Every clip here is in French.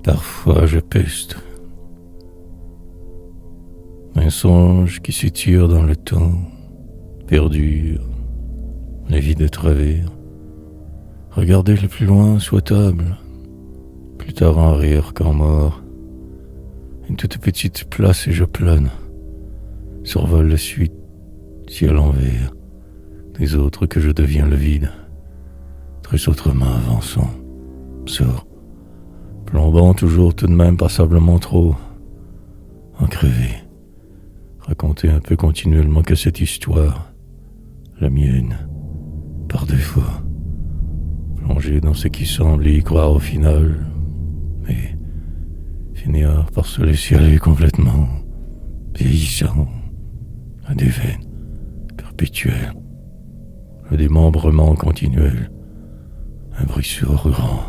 Parfois je peste. Un songe qui s'étire dans le temps, perdure, la vie de travers. Regarder le plus loin souhaitable, plus tard en rire qu'en mort. Une toute petite place et je plane, survole la suite, ciel envers, des autres que je deviens le vide. Très autrement avançant, sort, plombant toujours tout de même passablement trop, en crevé. Raconter un peu continuellement que cette histoire, la mienne, par défaut. Plonger dans ce qui semble y croire au final, mais finir par se laisser aller complètement, vieillissant, à des veines perpétuelles, le démembrement continuel, un bruit sourd grand,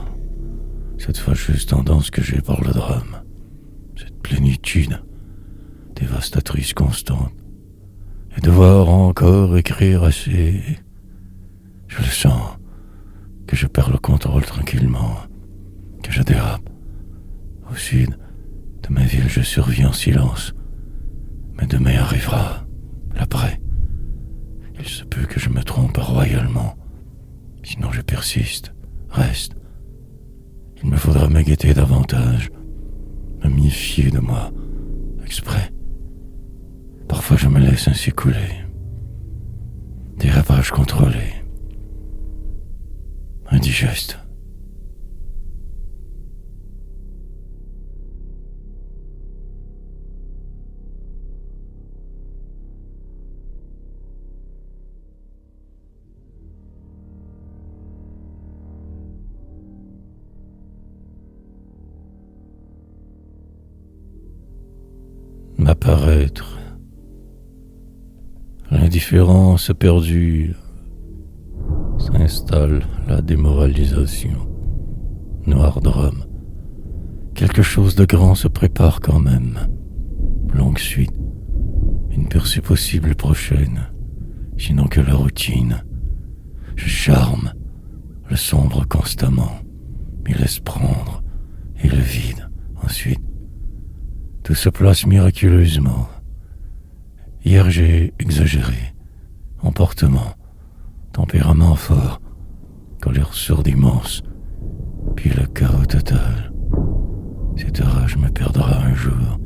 cette fâcheuse tendance que j'ai par le drame, cette plénitude dévastatrice constante, et devoir encore écrire assez. Je le sens, que je perds le contrôle tranquillement, que je dérape. Au sud de ma ville, je survis en silence, mais demain arrivera, l'après. Il se peut que je me trompe royalement, sinon je persiste, reste. Il me faudra me guetter davantage, me méfier de moi, exprès. Parfois je me laisse ainsi couler. Dérapage contrôlé. Indigeste. M'apparaître. L'indifférence perdue. S'installe la démoralisation. Noir drame. Quelque chose de grand se prépare quand même. Longue suite. Une percée possible prochaine. Sinon que la routine. Je charme le sombre constamment. M'y laisse prendre. Et le vide ensuite. Tout se place miraculeusement. Hier j'ai exagéré. Emportement. Tempérament fort. Colère sourde immense. Puis le chaos total. Cette rage me perdra un jour.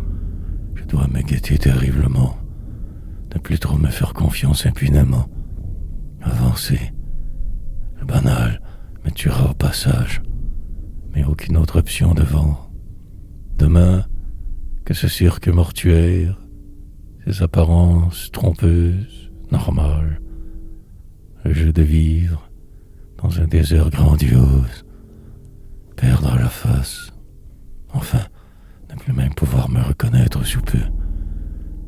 Je dois me guetter terriblement. Ne plus trop me faire confiance impunément. Avancer. Le banal me tuera au passage. Mais aucune autre option devant. Demain, que ce cirque mortuaire, ces apparences trompeuses, normales, le jeu de vivre dans un désert grandiose, perdre la face, enfin, ne plus même pouvoir me reconnaître sous peu,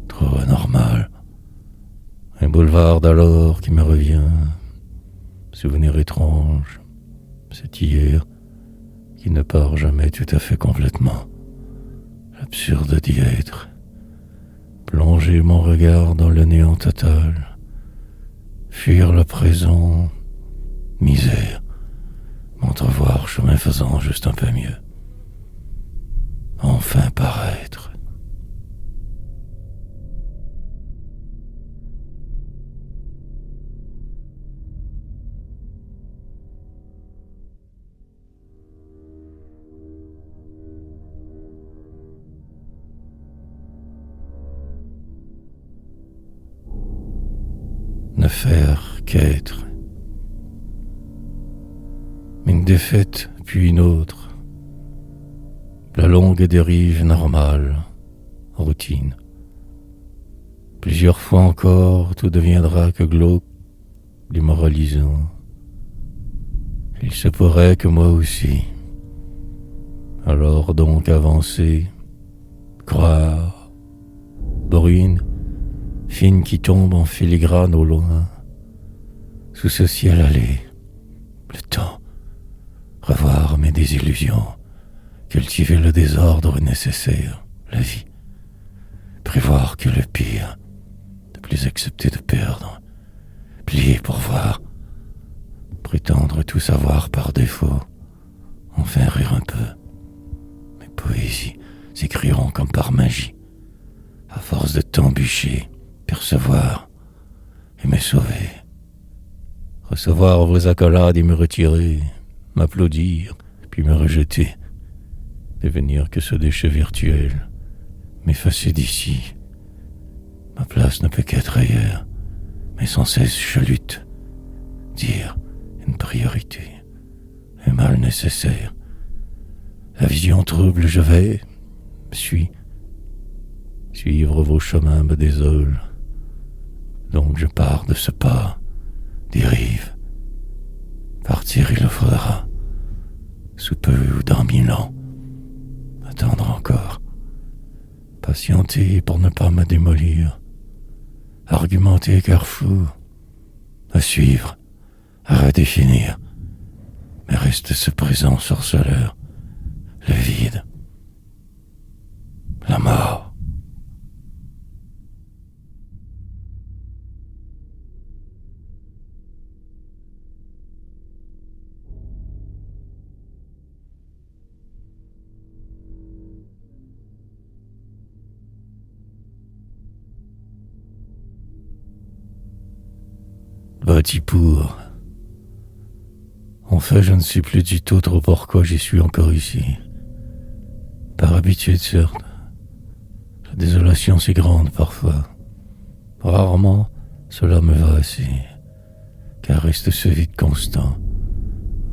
trop anormal, un boulevard d'alors qui me revient, souvenir étrange, cet hier qui ne part jamais tout à fait complètement. L'absurde d'y être, plonger mon regard dans le néant total, fuir le présent, misère, m'entrevoir chemin faisant juste un peu mieux, enfin paraître. Ne faire qu'être. Une défaite, puis une autre. La longue dérive normale, routine. Plusieurs fois encore, tout deviendra que glauque, démoralisant. Il se pourrait que moi aussi. Alors donc avancer, croire, bruine, fine qui tombe en filigrane au loin, sous ce ciel allé, le temps, revoir mes désillusions, cultiver le désordre nécessaire, la vie, prévoir que le pire, ne plus accepter de perdre, plier pour voir, prétendre tout savoir par défaut, enfin rire un peu, mais poésies s'écrieront comme par magie, à force de t'embûcher, percevoir et me sauver. Recevoir vos accolades et me retirer, m'applaudir, puis me rejeter, devenir que ce déchet virtuel, m'effacer d'ici. Ma place ne peut qu'être ailleurs, mais sans cesse je lutte. Dire une priorité, un mal nécessaire. La vision trouble, je vais, suivre vos chemins me désole. Donc je pars de ce pas, dérive. Partir il le faudra, sous peu ou dans 1000 ans. Attendre encore, patienter pour ne pas me démolir. Argumenter car fou, à suivre, à redéfinir. Mais reste ce présent sorceleur, le vide, la mort. Bâti pour. En fait, je ne sais plus du tout trop pourquoi j'y suis encore ici. Par habitude, certes. La désolation si grande parfois. Rarement, cela me va assez. Car reste ce vide constant.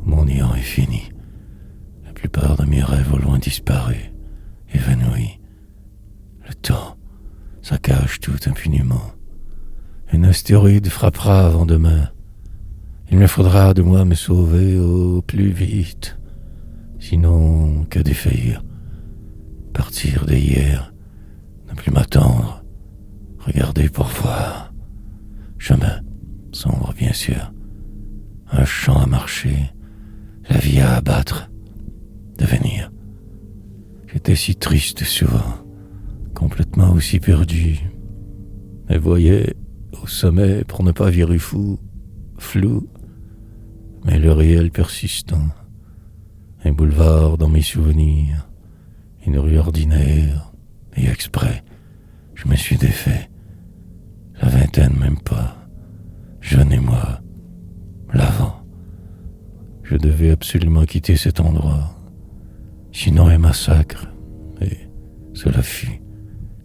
Mon néant est fini. La plupart de mes rêves au loin disparu, évanouis. Le temps, ça cache tout impunément. Un astéroïde frappera avant demain. Il me faudra de moi me sauver au plus vite. Sinon, que défaillir. Partir d'hier, ne plus m'attendre. Regarder pour voir. Chemin, sombre bien sûr. Un champ à marcher. La vie à abattre. Devenir. J'étais si triste souvent. Complètement aussi perdu. Mais voyez, au sommet, pour ne pas virer fou, flou, mais le réel persistant. Un boulevard dans mes souvenirs, une rue ordinaire, et exprès, je me suis défait. La vingtaine même pas, jeune et moi, l'avant. Je devais absolument quitter cet endroit, sinon un massacre, et cela fut,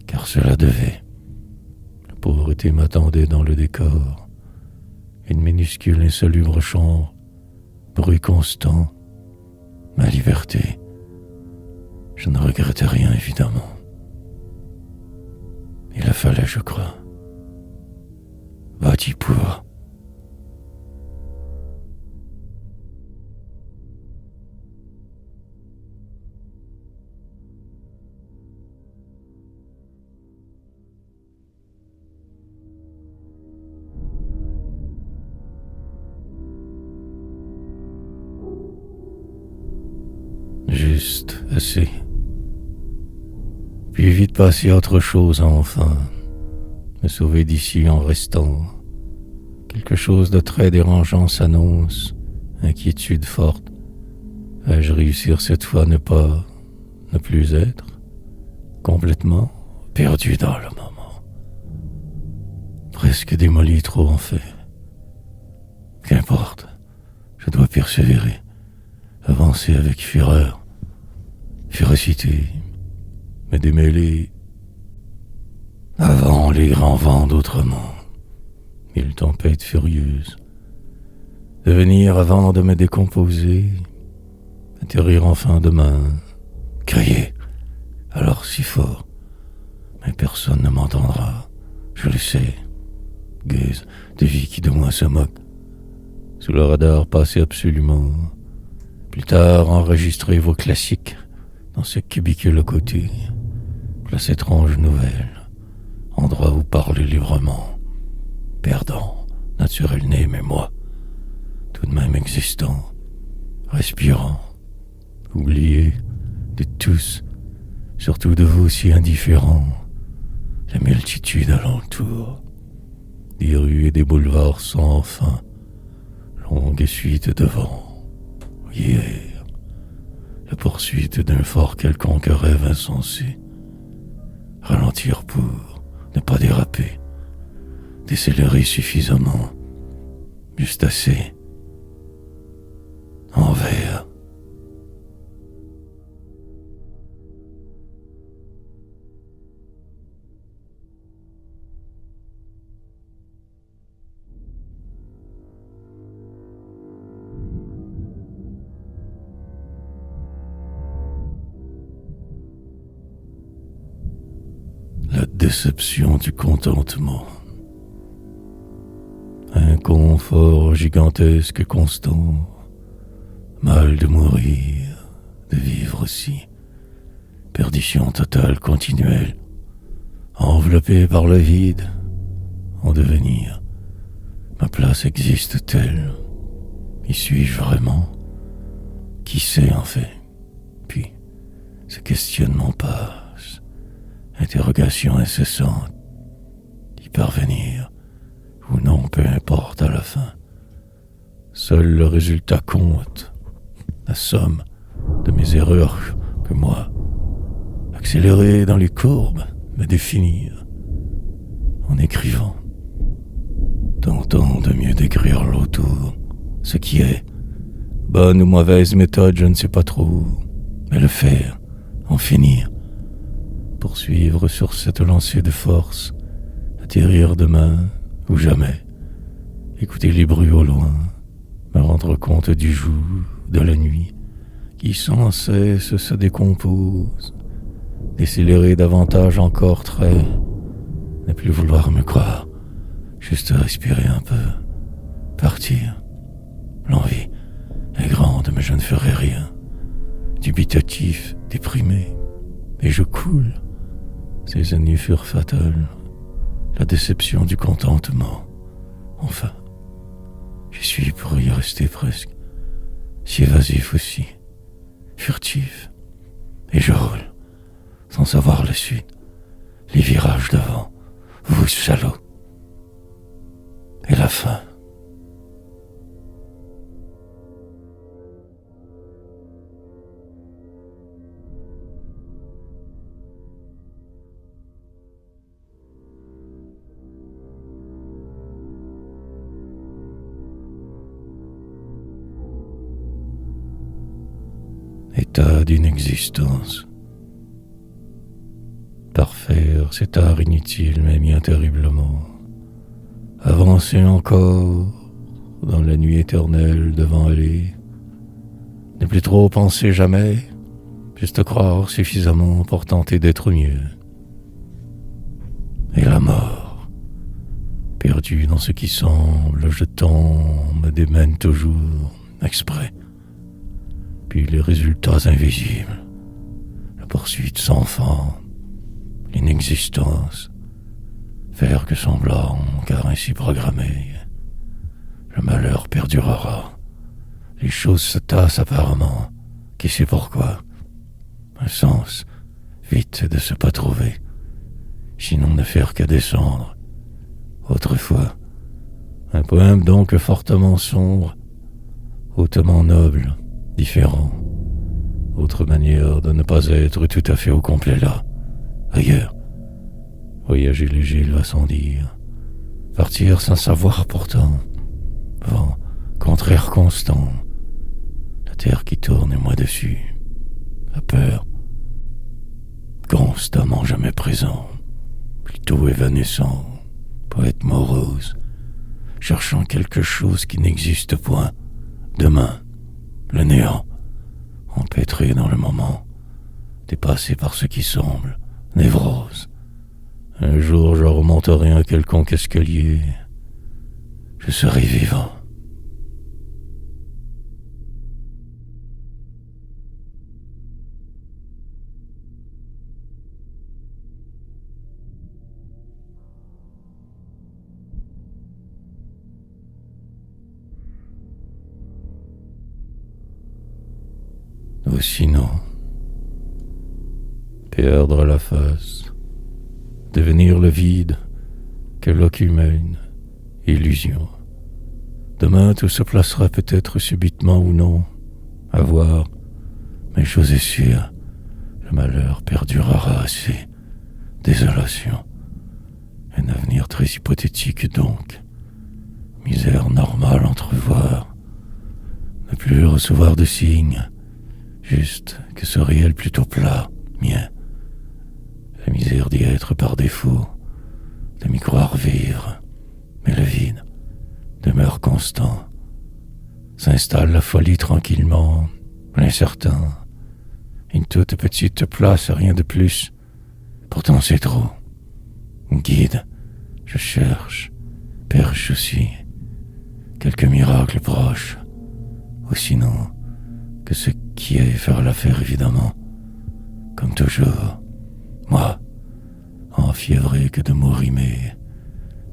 car cela devait. La pauvreté m'attendait dans le décor, une minuscule insalubre chambre, bruit constant, ma liberté. Je ne regrettais rien évidemment. Il a fallu, je crois, bâti pour. Juste assez. Puis vite passer à autre chose enfin. Me sauver d'ici en restant. Quelque chose de très dérangeant s'annonce. Inquiétude forte. Vais-je réussir cette fois à ne plus être complètement perdu dans le moment. Presque démoli trop en fait. Qu'importe. Je dois persévérer. Avancer avec fureur, férocité, me démêler avant les grands vents d'autrement, mille tempêtes furieuses, devenir avant de me décomposer, atterrir enfin demain, crier, alors si fort, mais personne ne m'entendra, je le sais, guise de vie qui de moi se moque, sous le radar passé absolument. Plus tard, enregistrez vos classiques dans ce cubicule à côté. Place étrange nouvelle, endroit où parler librement. Perdant, naturel né, mais moi, tout de même existant, respirant, oublié de tous, surtout de vous si indifférents. La multitude alentour, des rues et des boulevards sans fin, longue suite devant. Hier, la poursuite d'un fort quelconque rêve insensé, ralentir pour ne pas déraper, décélérer suffisamment, juste assez, envers. La déception du contentement. Un confort gigantesque et constant. Mal de mourir, de vivre aussi. Perdition totale continuelle. Enveloppé par le vide, en devenir. Ma place existe-t-elle? Y suis-je vraiment? Qui sait en fait? Puis, ce questionnement passe. Interrogation incessante. Y parvenir ou non, peu importe à la fin. Seul le résultat compte. La somme de mes erreurs que moi, accélérer dans les courbes, me définir en écrivant, tentant de mieux décrire l'autour, ce qui est, bonne ou mauvaise méthode, je ne sais pas trop, mais le faire, en finir, poursuivre sur cette lancée de force, atterrir demain ou jamais, écouter les bruits au loin, me rendre compte du jour, de la nuit, qui sans cesse se décompose, décélérer davantage encore très, ne plus vouloir me croire, juste respirer un peu, partir. L'envie est grande, mais je ne ferai rien, dubitatif, déprimé, et je coule. Ces années furent fatales, la déception du contentement. Enfin, j'y suis pour y rester presque, si évasif aussi, furtif, et je roule, sans savoir la suite, les virages devant, vous salauds, et la fin. État d'une existence. Parfaire cet art inutile mais bien terriblement. Avancer encore dans la nuit éternelle devant aller. Ne plus trop penser jamais, juste croire suffisamment pour tenter d'être mieux. Et la mort, perdu dans ce qui semble, je me démène toujours, exprès. Puis les résultats invisibles, la poursuite sans fin, l'inexistence, faire que semblant, car ainsi programmé, le malheur perdurera, les choses se tassent apparemment, qui sait pourquoi, un sens, vite de se pas trouver, sinon ne faire que descendre, autrefois, un poème donc fortement sombre, hautement noble, différent, autre manière de ne pas être tout à fait au complet là, ailleurs. Voyager léger, il va sans dire, partir sans savoir pourtant, vent, contraire constant, la terre qui tourne et moi dessus, la peur, constamment jamais présent, plutôt évanescent, poète morose, cherchant quelque chose qui n'existe point, demain, le néant, empêtré dans le moment, dépassé par ce qui semble, névrose. Un jour je remonterai un quelconque escalier, je serai vivant. Ou sinon, perdre la face, devenir le vide que l'occumène illusion. Demain tout se placera peut-être subitement ou non, à voir, Mais chose est sûre, le malheur perdurera assez. Désolation. Un avenir très hypothétique donc. Misère normale entrevoir. Ne plus recevoir de signes. Juste que ce réel plutôt plat, mien. La misère d'y être par défaut. De m'y croire vivre. Mais le vide demeure constant. S'installe la folie tranquillement, l'incertain. Une toute petite place, rien de plus. Pourtant c'est trop. Guide, je cherche, perche aussi. Quelques miracles proches. Ou sinon, que ce qui est faire l'affaire évidemment. Comme toujours, moi, enfiévré que de mots rimés,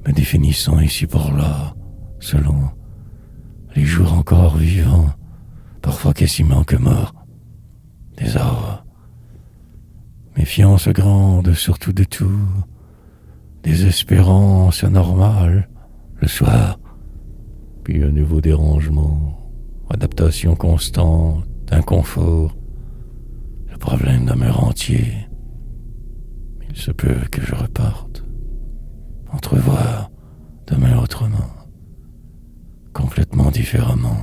me définissant ici pour là, selon les jours encore vivants, parfois quasiment que morts. Désarroi, méfiance grande surtout de tout, désespérance anormale le soir, puis un nouveau dérangement, adaptation constante, inconfort. Le problème demeure entier. Il se peut que je reparte, entrevoir demain autrement, complètement différemment,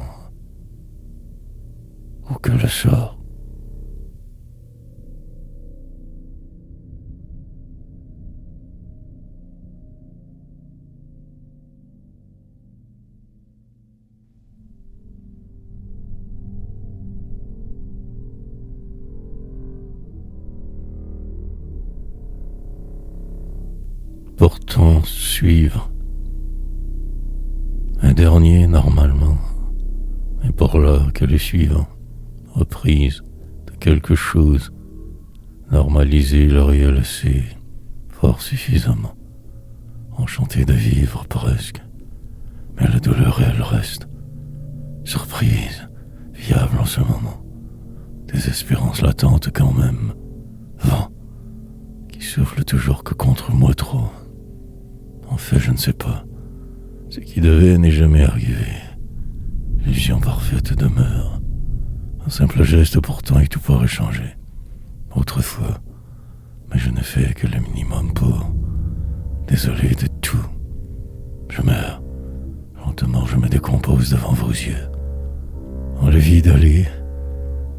ou que le sort. Pourtant suivre. Un dernier normalement, et pour là que le suivant, reprise de quelque chose, normaliser le réel assez, fort suffisamment, enchanté de vivre presque, mais la douleur elle reste, surprise, viable en ce moment, désespérance latente quand même, vent, qui souffle toujours que contre moi trop. En fait, je ne sais pas. Ce qui devait n'est jamais arrivé. L'illusion parfaite demeure. Un simple geste pourtant et tout pourrait changer. Autrefois, mais je ne fais que le minimum pour. Désolé de tout. Je meurs. Lentement, je me décompose devant vos yeux. Envie d'aller,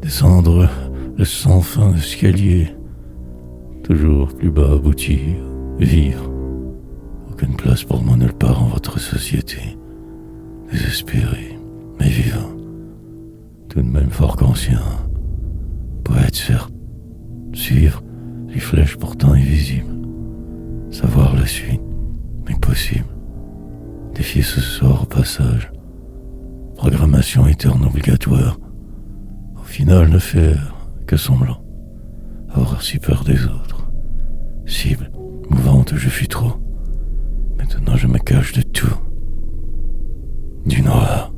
descendre le sans fin escalier. Toujours plus bas aboutir, vivre. Aucune place pour moi nulle part en votre société. Désespéré, mais vivant. Tout de même fort conscient. Poète certes. Suivre les flèches pourtant invisibles. Savoir la suite, impossible. Défier ce sort au passage. Programmation éterne obligatoire. Au final ne faire que semblant. Avoir si peur des autres. Cible, mouvante, je fuis trop. Maintenant je me cache de tout. Du noir.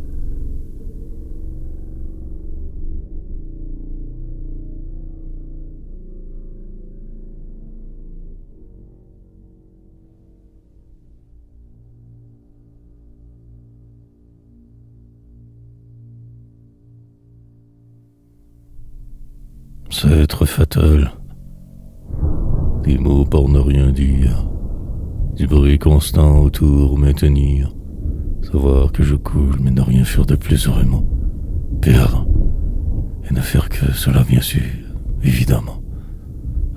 C'est être fatal. Des mots pour ne rien dire. Du bruit constant autour maintenir. Savoir que je coule mais ne rien faire de plus vraiment. Perdre. Et ne faire que cela bien sûr, évidemment.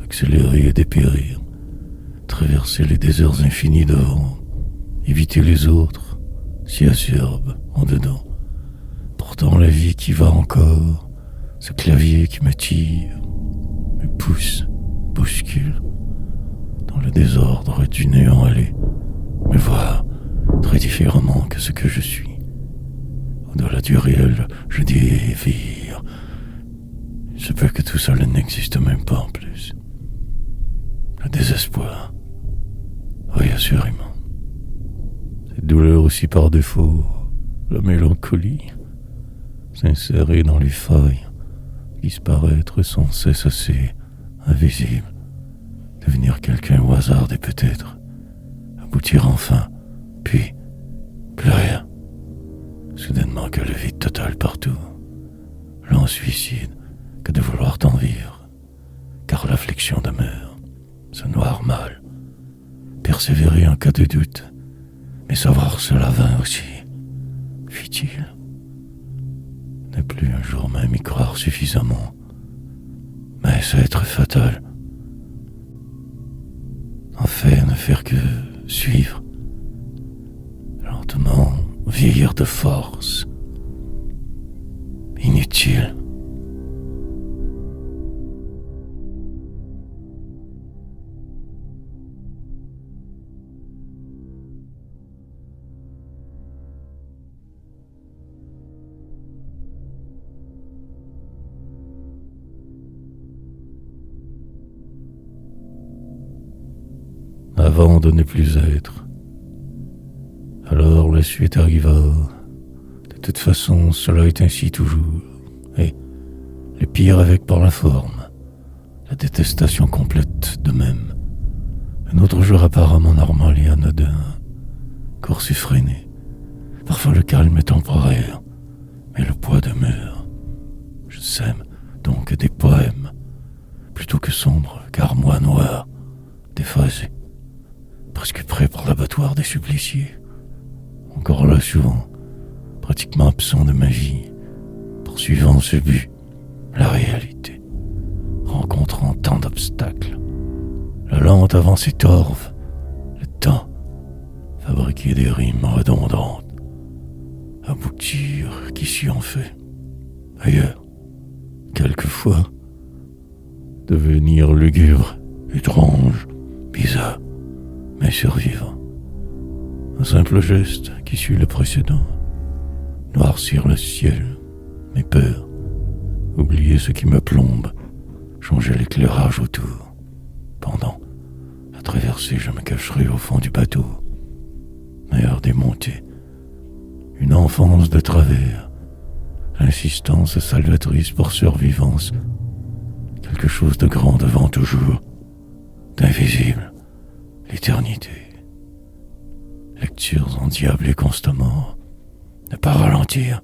Accélérer et dépérir. Traverser les déserts infinis devant. Éviter les autres, si acerbes en dedans. Pourtant la vie qui va encore. Ce clavier qui me tire, me pousse, bouscule. Dans le désordre du néant aller, me voir très différemment que ce que je suis. Au-delà du réel, je dévire. Il se peut que tout cela n'existe même pas en plus. Le désespoir. Oui, assurément. Cette douleur aussi par défaut. La mélancolie. S'insérer dans les failles. Disparaître sans cesse assez invisible. Devenir quelqu'un au hasard et peut-être. Aboutir enfin. Puis, plus rien. Soudainement que le vide total partout. L'en suicide que de vouloir pourtant vivre, car l'affliction demeure, ce noir mal. Persévérer en cas de doute, mais savoir cela vain aussi, fit-il. Ne plus un jour même y croire suffisamment, mais ça être fatal. En fait, ne faire que suivre, lentement vieillir de force, inutile. Avant de ne plus être. Alors la suite arriva. De toute façon, cela est ainsi toujours. Et le pire avec par la forme. La détestation complète de même. Un autre jour apparemment normal et anodin. Corps effréné. Parfois le calme est temporaire, mais le poids demeure. Je sème donc des poèmes, plutôt que sombres, car moi noir, déphasé, presque prêt pour l'abattoir des suppliciés. Encore là souvent, pratiquement absent de ma vie, poursuivant ce but, la réalité, rencontrant tant d'obstacles. La lente avancée torve, le temps, fabriquer des rimes redondantes, aboutir qui s'y en fait. Ailleurs, quelquefois, devenir lugubre, étrange, bizarre, mais survivant. Un simple geste qui suit le précédent, noircir le ciel, mes peurs, oublier ce qui me plombe, changer l'éclairage autour. Pendant la traversée, je me cacherai au fond du bateau. Meilleure des montées, une enfance de travers, l'insistance salvatrice pour survivance, quelque chose de grand devant toujours, d'invisible, l'éternité. Lectures endiablées constamment, ne pas ralentir,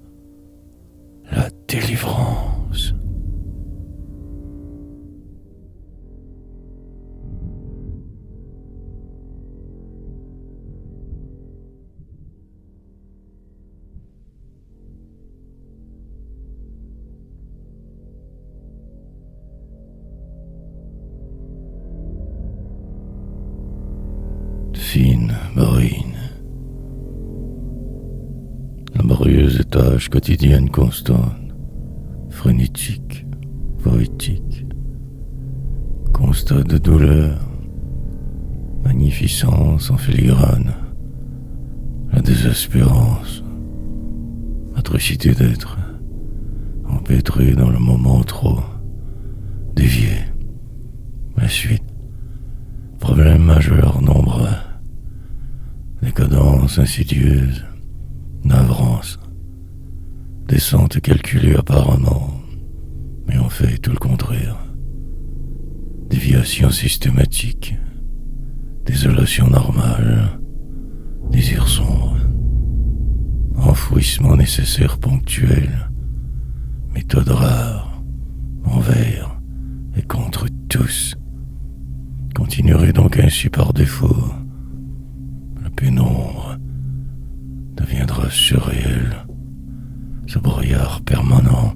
la délivrance. Fine marine. Laborieuse tâche quotidienne constante, frénétique, poétique, constat de douleur, magnificence en filigrane, la désespérance, atrocité d'être, empêtré dans le moment trop, dévié, la suite, problème majeur nombreux, décadence insidieuse, navrance, descente calculée apparemment, mais en fait tout le contraire. Déviation systématique, désolation normale, désir sombre, enfouissement nécessaire ponctuel, méthode rare, envers et contre tous. Continuerai donc ainsi par défaut. La pénombre deviendra surréel, ce brouillard permanent.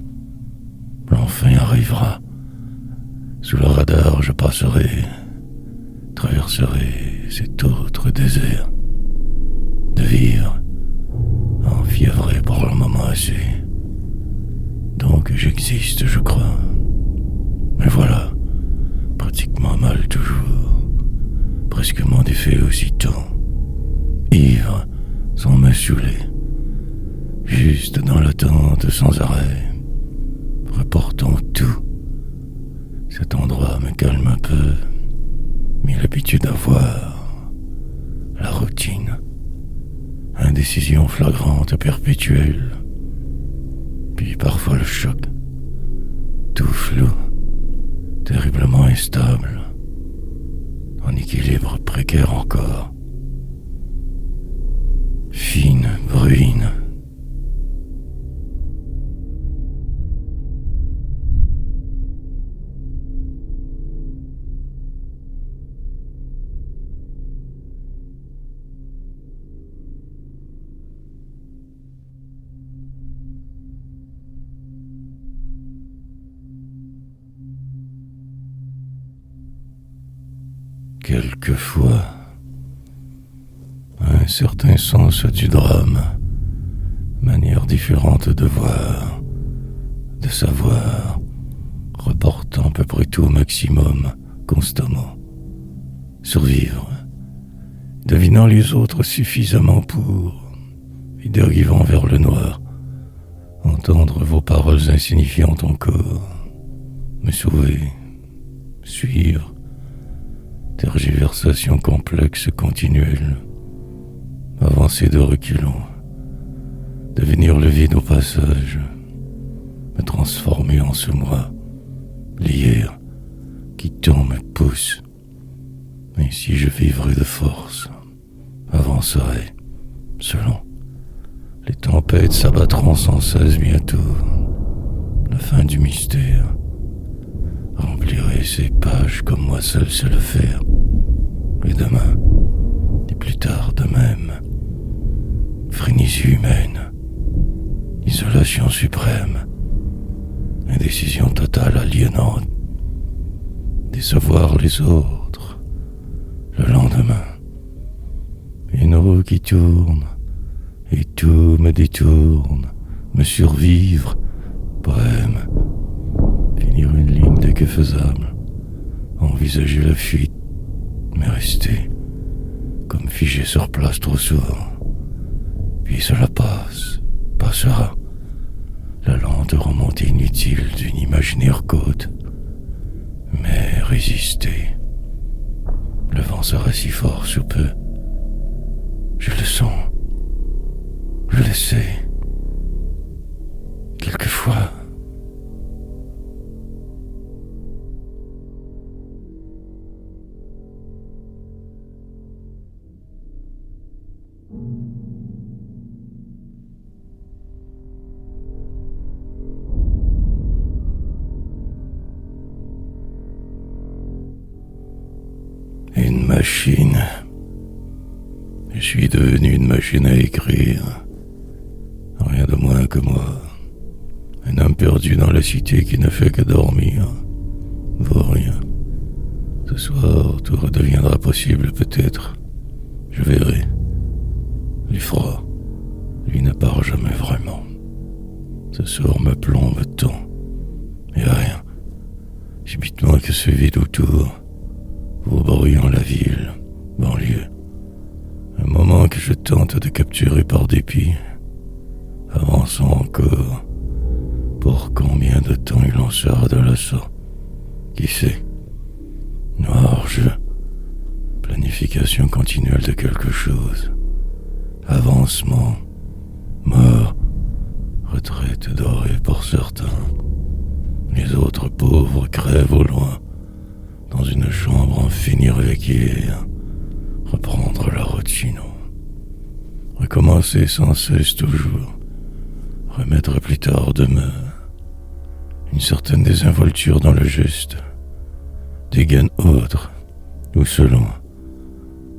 L'enfin arrivera. Sous le radar, je passerai, traverserai cet autre désert. De vivre, enfiévré pour le moment assez. Donc j'existe, je crois. Mais voilà, pratiquement mal toujours, presque mon défait aussitôt. Ivre, sans me saouler, juste dans l'attente sans arrêt, reportant tout. Cet endroit me calme un peu, mis l'habitude à voir, la routine, indécision flagrante et perpétuelle, puis parfois le choc, tout flou, terriblement instable, en équilibre précaire encore. Fine bruine. quelquefois un certain sens du drame, manière différente de voir, de savoir, reportant à peu près tout au maximum, constamment. Survivre, devinant les autres suffisamment pour, et dérivant vers le noir, entendre vos paroles insignifiantes encore, me sauver, suivre, tergiversation complexe continuelle, avancer de reculons, devenir le vide au passage, me transformer en ce moi, l'hier, qui tant me pousse. Ainsi je vivrai de force, avancerai, selon. Les tempêtes s'abattront sans cesse bientôt. La fin du mystère. Remplirai ces pages comme moi seul sais le faire. Et demain, et plus tard de même. Frénésie humaine. Isolation suprême. Indécision totale aliénante. Décevoir les autres. Le lendemain. Une roue qui tourne. Et tout me détourne, me survivre, poème, finir une ligne dès que faisable, envisager la fuite, mais rester, comme figé sur place trop souvent. Puis cela passera, la lente remontée inutile d'une imaginaire côte, mais résister. Le vent sera si fort sous peu, je le sens. Je le sais. Quelquefois. Une machine. Je suis devenu une machine à écrire. Rien de moins que moi. Un homme perdu dans la cité qui ne fait que dormir. Vaut rien. Ce soir, tout redeviendra possible peut-être. Je verrai. L'effroi, lui ne part jamais vraiment. Ce soir me plombe tant. Et rien. Subitement que ce vide autour. Fourvoyant la ville, banlieue. Un moment que je tente de capturer par dépit. Avançons encore. Pour combien de temps il en sera de l'assaut? Qui sait? Noir jeu. Planification continuelle de quelque chose. Avancement. Mort. Retraite dorée pour certains. Les autres pauvres crèvent au loin. Dans une chambre en finir avec hier. Reprendre la route sinon. Recommencer sans cesse toujours. Remettre plus tard demain. Une certaine désinvolture dans le geste. Des gains autres, ou selon.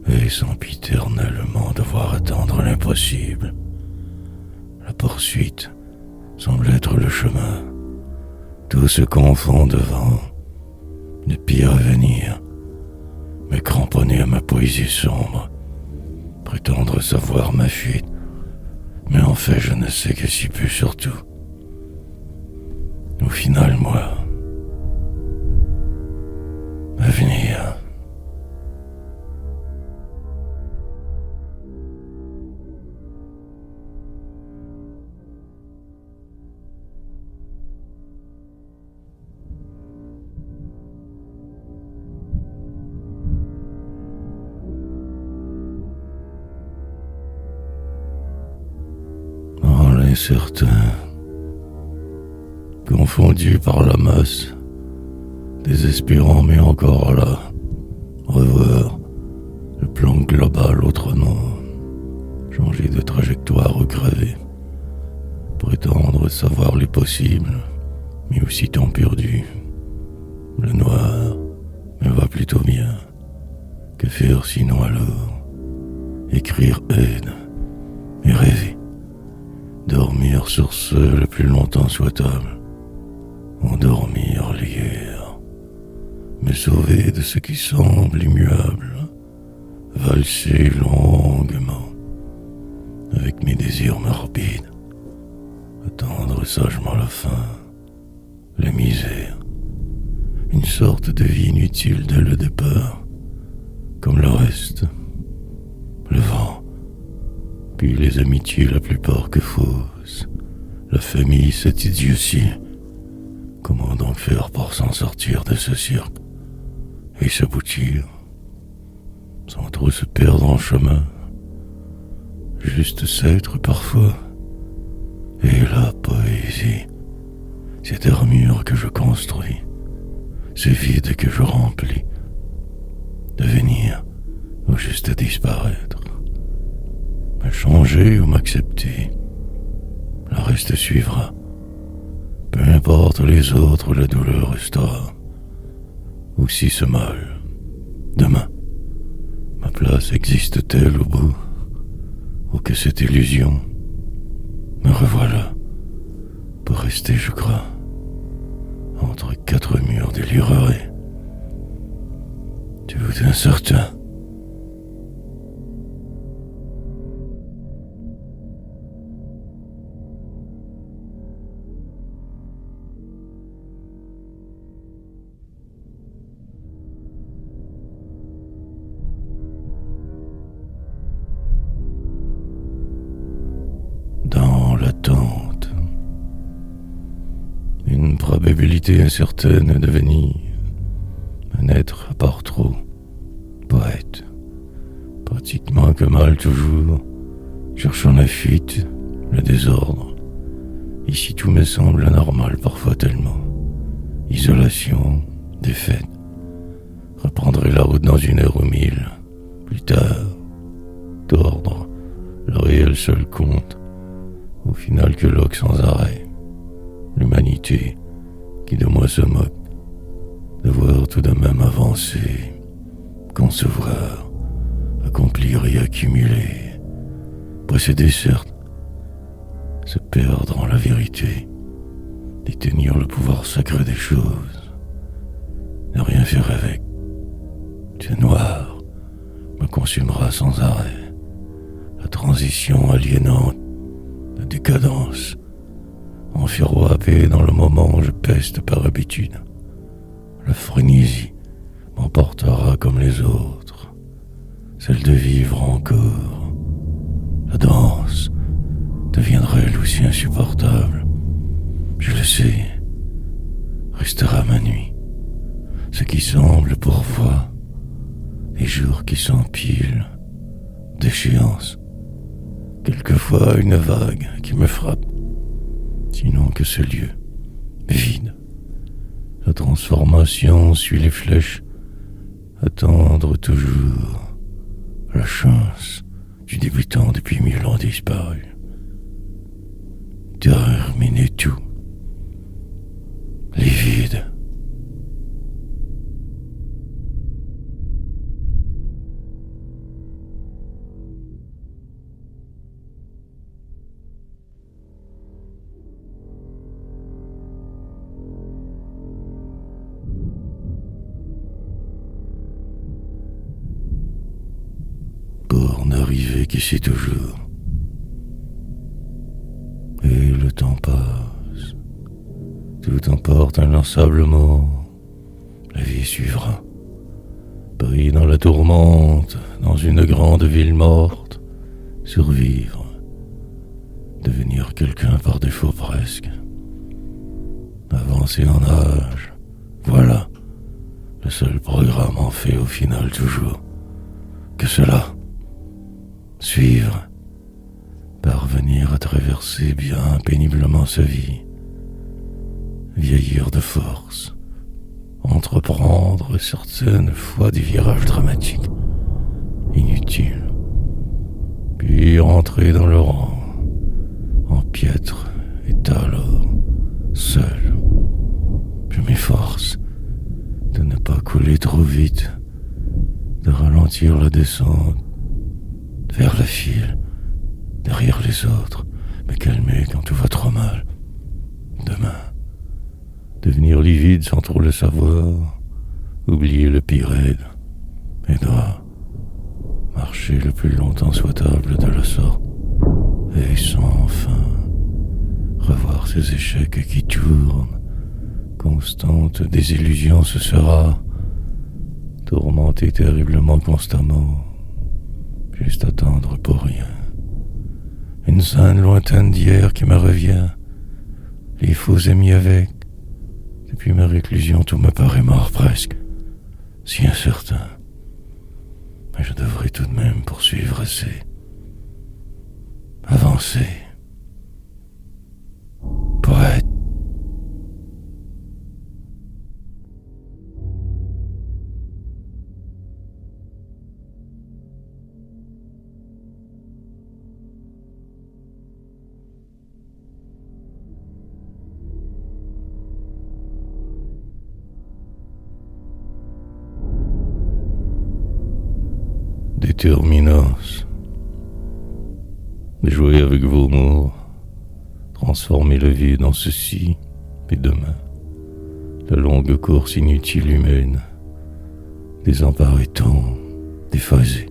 Et sempiternellement devoir attendre l'impossible. La poursuite semble être le chemin. Tout se confond devant. Le pire à venir. Me cramponner à ma poésie sombre. Prétendre savoir ma fuite. Mais en fait, je ne sais que si peu surtout. Au final, moi, avenir. Oh, l'incertain. Confondu par la masse, désespérant mais encore là, revoir le plan global autrement, changer de trajectoire ou crever, prétendre savoir les possibles, mais aussi temps perdu. Le noir me va plutôt bien, que faire sinon alors? Écrire aide, et rêver, dormir sur ce le plus longtemps souhaitable. Endormir l'hier, me sauver de ce qui semble immuable, valser longuement avec mes désirs morbides, attendre sagement la fin, la misère, une sorte de vie inutile dès le départ, comme le reste, le vent, puis les amitiés la plupart que fausses, la famille, cette idiotie. Comment donc faire pour s'en sortir de ce cirque et s'aboutir, sans trop se perdre en chemin, juste s'être parfois, et la poésie, cette armure que je construis, ce vide que je remplis, devenir ou juste disparaître, me changer ou m'accepter, le reste suivra. Peu importe les autres, la douleur restera. Ou si ce mal, demain, ma place existe-t-elle au bout, ou que cette illusion, me revoilà, pour rester, je crois, entre quatre murs délirerais. Tout incertain. Dans l'attente, une probabilité incertaine de devenir un être à part trop, poète, pratiquement que mal toujours, cherchant la fuite, le désordre. Ici tout me semble anormal parfois tellement. Isolation, défaite, reprendrai la route dans une heure ou mille, plus tard, d'ordre, le réel seul compte, au final que loque sans arrêt, l'humanité qui de moi se moque, devoir tout de même avancer, concevoir, accomplir et accumuler, posséder certes, se perdre en la vérité, détenir le pouvoir sacré des choses, ne rien faire avec, ce noir me consumera sans arrêt, la transition aliénante, la décadence, enfiroapée dans le moment où je peste par habitude. La frénésie m'emportera comme les autres, celle de vivre encore. La danse deviendra elle aussi insupportable. Je le sais, restera ma nuit, ce qui semble pourvoi, les jours qui s'empilent, d'échéance, quelquefois une vague qui me frappe, sinon que ce lieu, vide. La transformation suit les flèches, attendre toujours la chance du débutant depuis 1000 ans disparu. Terminer tout, les vides. Pour n'arriver qu'ici toujours. Et le temps passe, tout emporte inlassablement, la vie suivra. Pris dans la tourmente, dans une grande ville morte, survivre, devenir quelqu'un par défaut presque. Avancer en âge, voilà le seul programme en fait au final toujours. Que cela, suivre, parvenir à traverser bien péniblement sa vie, vieillir de force, entreprendre certaines fois des virages dramatiques, inutiles, puis rentrer dans le rang, en piètre état alors, seul. Je m'efforce de ne pas couler trop vite, de ralentir la descente, vers la file, derrière les autres, me calmer quand tout va trop mal. Demain, devenir livide sans trop le savoir, oublier le pire aide, aidera, marcher le plus longtemps souhaitable de la sorte, et sans enfin revoir ces échecs qui tournent, constante désillusion ce sera, tourmenté terriblement constamment, juste attendre pour rien. Une scène lointaine d'hier qui me revient, les faux amis avec. Depuis ma réclusion, tout me paraît mort presque, si incertain. Mais je devrais tout de même poursuivre assez, avancer, poète. Déterminance. Jouer avec vos mots, transformer le vide en ceci et demain. La longue course inutile humaine, désemparé tant, déphasé.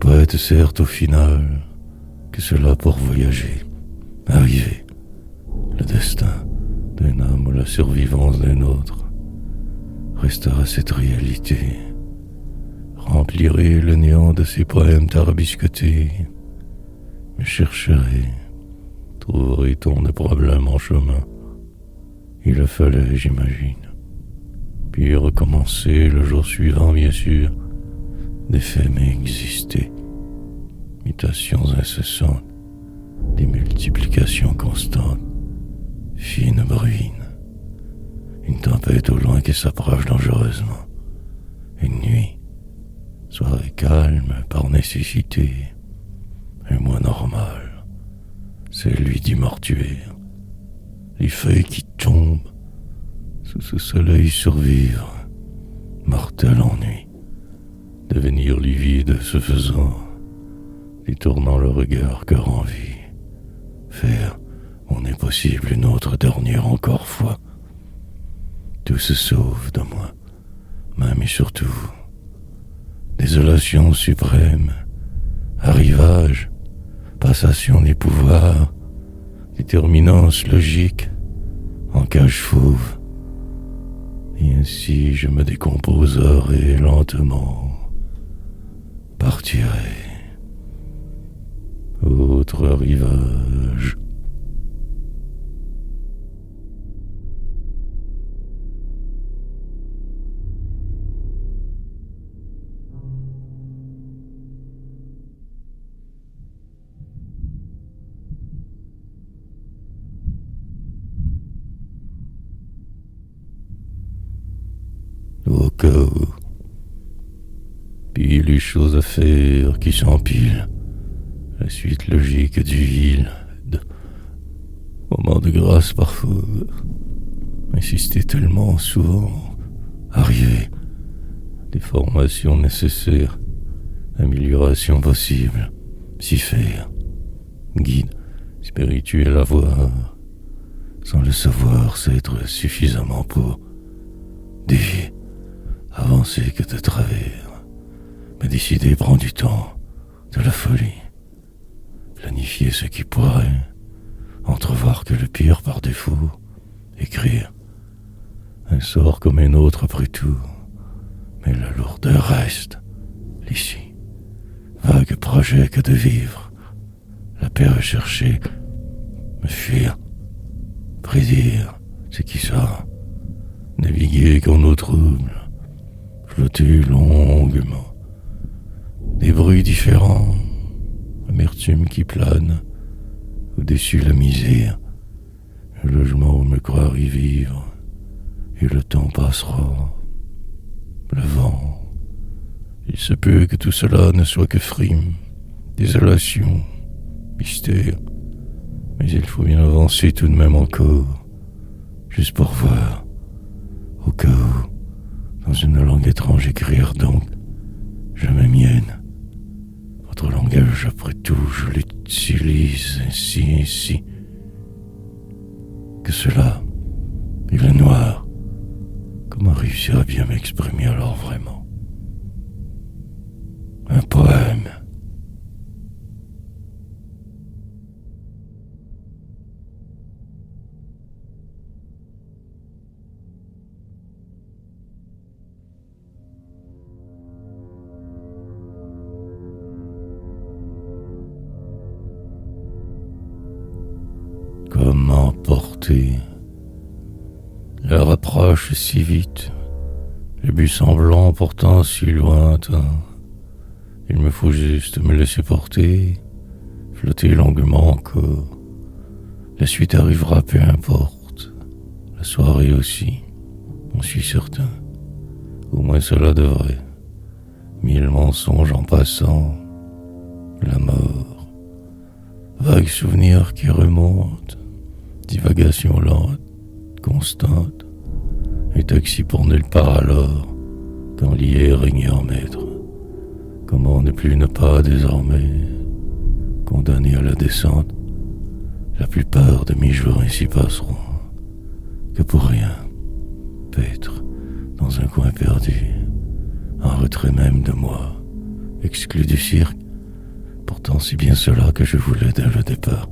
Poète certes au final, que cela pour voyager, arriver. Le destin d'une âme ou la survivance d'un autre restera cette réalité. Remplirai le néant de ces poèmes tarabiscotés, me chercherai, trouverait-on de problème en chemin. Il le fallait, j'imagine, puis recommencer le jour suivant, bien sûr, des faits m'exister, mutations incessantes, des multiplications constantes, fine bruine, une tempête au loin qui s'approche dangereusement, une nuit, soirée calme par nécessité, un mois normal, celui du mortuaire, les feuilles qui tombent sous ce soleil survivre, mortel ennui, devenir livide ce faisant, détournant le regard cœur en vie, faire, on est possible une autre dernière encore fois, tout se sauve de moi, même et surtout. Désolation suprême, arrivage, passation des pouvoirs, déterminance logique, en cage fauve. Et ainsi je me décomposerai lentement, partirai. Autre rivage. Au cas où. Puis les choses à faire qui s'empilent. La suite logique du vide. Moment de grâce parfois. Insister tellement souvent. Arriver. Des formations nécessaires. Amélioration possible. S'y faire. Guide spirituel à voir. Sans le savoir, c'est être suffisamment pour dévier. Avancer que de travers, mais décider prend du temps, de la folie. Planifier ce qui pourrait, entrevoir que le pire par défaut, écrire. Un sort comme un autre après tout, mais la lourdeur reste, l'ici. Vague projet que de vivre, la paix recherchée, me fuir, prédire ce qui sera, naviguer qu'en eau trouble. Flotter longuement, des bruits différents, amertume qui plane, au-dessus la misère, un logement où me croire y vivre, et le temps passera, le vent. Il se peut que tout cela ne soit que frime, désolation, mystère, mais il faut bien avancer tout de même encore, juste pour voir, au cas où. Dans une langue étrange écrire donc, jamais mienne. Votre langage, après tout, je l'utilise ainsi. Que cela, et le noir, comment réussir à bien m'exprimer alors vraiment? Un poème. Comme emporté, l'heure approche si vite, le but semblant pourtant si lointain. Il me faut juste me laisser porter, flotter longuement encore. La suite arrivera, peu importe. La soirée aussi, j'en suis certain. Au moins cela devrait. 1000 mensonges en passant. La mort. Vagues souvenirs qui remontent. Divagation lente, constante. Et taxi pour nulle part alors, quand l'hier régnait en maître. Comment ne plus ne pas désormais, condamné à la descente. La plupart de mes jours ainsi passeront, que pour rien, paître dans un coin perdu, en retrait même de moi, exclu du cirque. Pourtant c'est bien cela que je voulais dès le départ.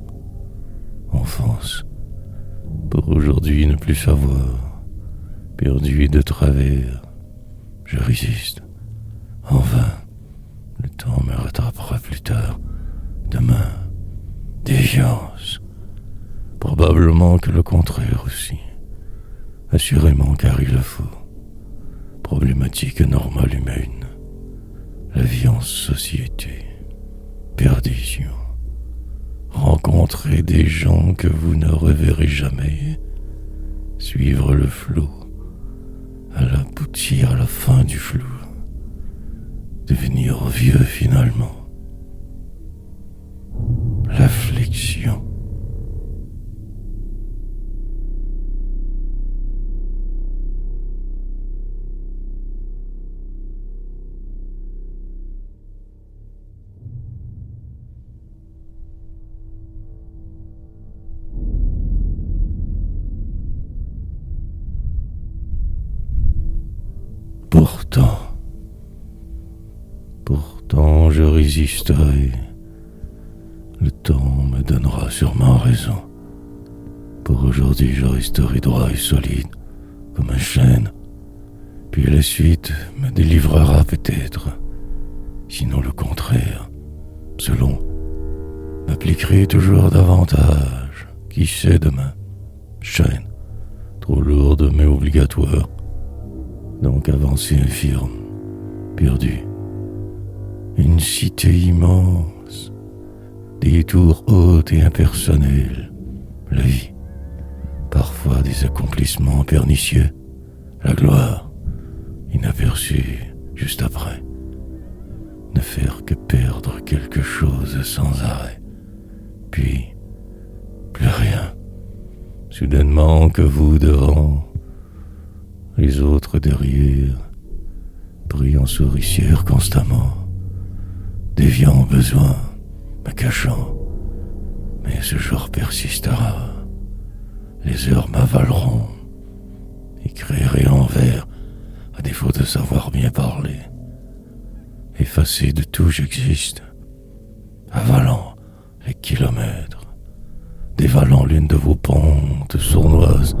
Enfance, pour aujourd'hui ne plus savoir, perdu de travers, je résiste, en vain. Le temps me rattrapera plus tard, demain, déviance. Probablement que le contraire aussi. Assurément car il le faut. Problématique normale humaine. La vie en société. Perdition. Rencontrer des gens que vous ne reverrez jamais. Suivre le flot. Aboutir à la fin du flou. Devenir vieux finalement. L'affliction. Pourtant je résisterai. Le temps me donnera sûrement raison. Pour aujourd'hui je resterai droit et solide, comme un chêne. Puis la suite me délivrera peut-être. Sinon le contraire, selon, m'appliquerai toujours davantage. Qui sait demain? Chaîne, trop lourde mais obligatoire. Donc avancée infirme, perdue. Une cité immense, des tours hautes et impersonnelles. La vie, parfois des accomplissements pernicieux. La gloire, inaperçue juste après. Ne faire que perdre quelque chose sans arrêt. Puis, plus rien. Soudainement que vous devant, les autres derrière, brillant souricières constamment, déviant au besoin, me cachant. Mais ce jour persistera, les heures m'avaleront, écrirai en vers, à défaut de savoir bien parler. Effacé de tout j'existe, avalant les kilomètres, dévalant l'une de vos pentes sournoises,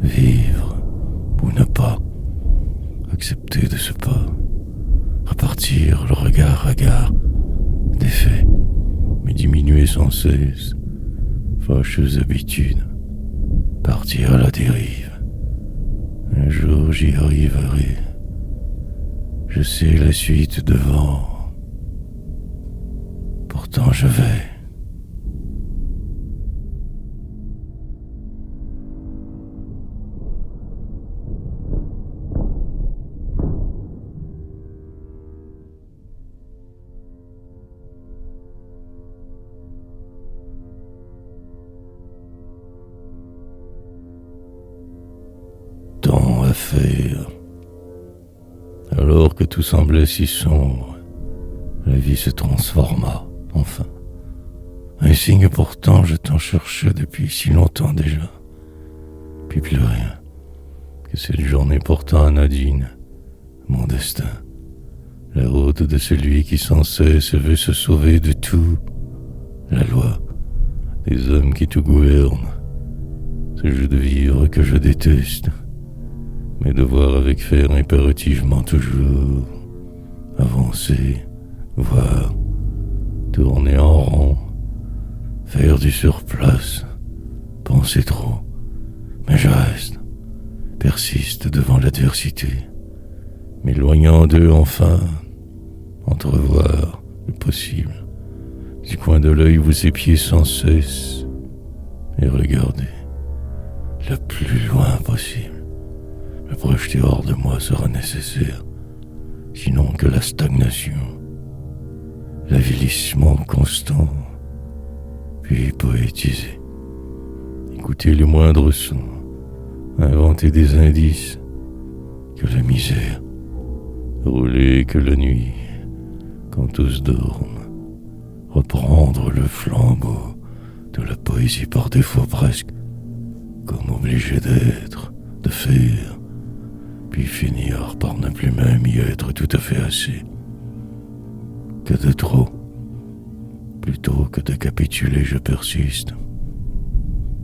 vivre ou ne pas, accepter de ce pas, repartir le regard à gare, défait, mais diminuer sans cesse, fâcheuse habitude, partir à la dérive. Un jour j'y arriverai, je sais la suite devant, pourtant je vais. Tant à faire. Alors que tout semblait si sombre, la vie se transforma, enfin. Un signe pourtant je t'en cherchais depuis si longtemps déjà. Puis plus rien, que cette journée pourtant anodine, mon destin, la hôte de celui qui sans cesse veut se sauver de tout, la loi des hommes qui tout gouvernent, ce jeu de vivre que je déteste, mais devoir avec faire impérativement toujours, avancer, voir, tourner en rond, faire du surplace, penser trop, mais je reste, persiste devant l'adversité, m'éloignant d'eux enfin, entrevoir le possible, du coin de l'œil vous épiez sans cesse, et regardez, le plus loin possible. Me projeter hors de moi sera nécessaire, sinon que la stagnation, l'avilissement constant, puis poétiser, écouter les moindres sons, inventer des indices, que la misère, rouler que la nuit, quand tous dorment, reprendre le flambeau de la poésie par défaut presque, comme obligé d'être, de faire, puis finir par ne plus même y être tout à fait assez. Que de trop, plutôt que de capituler je persiste,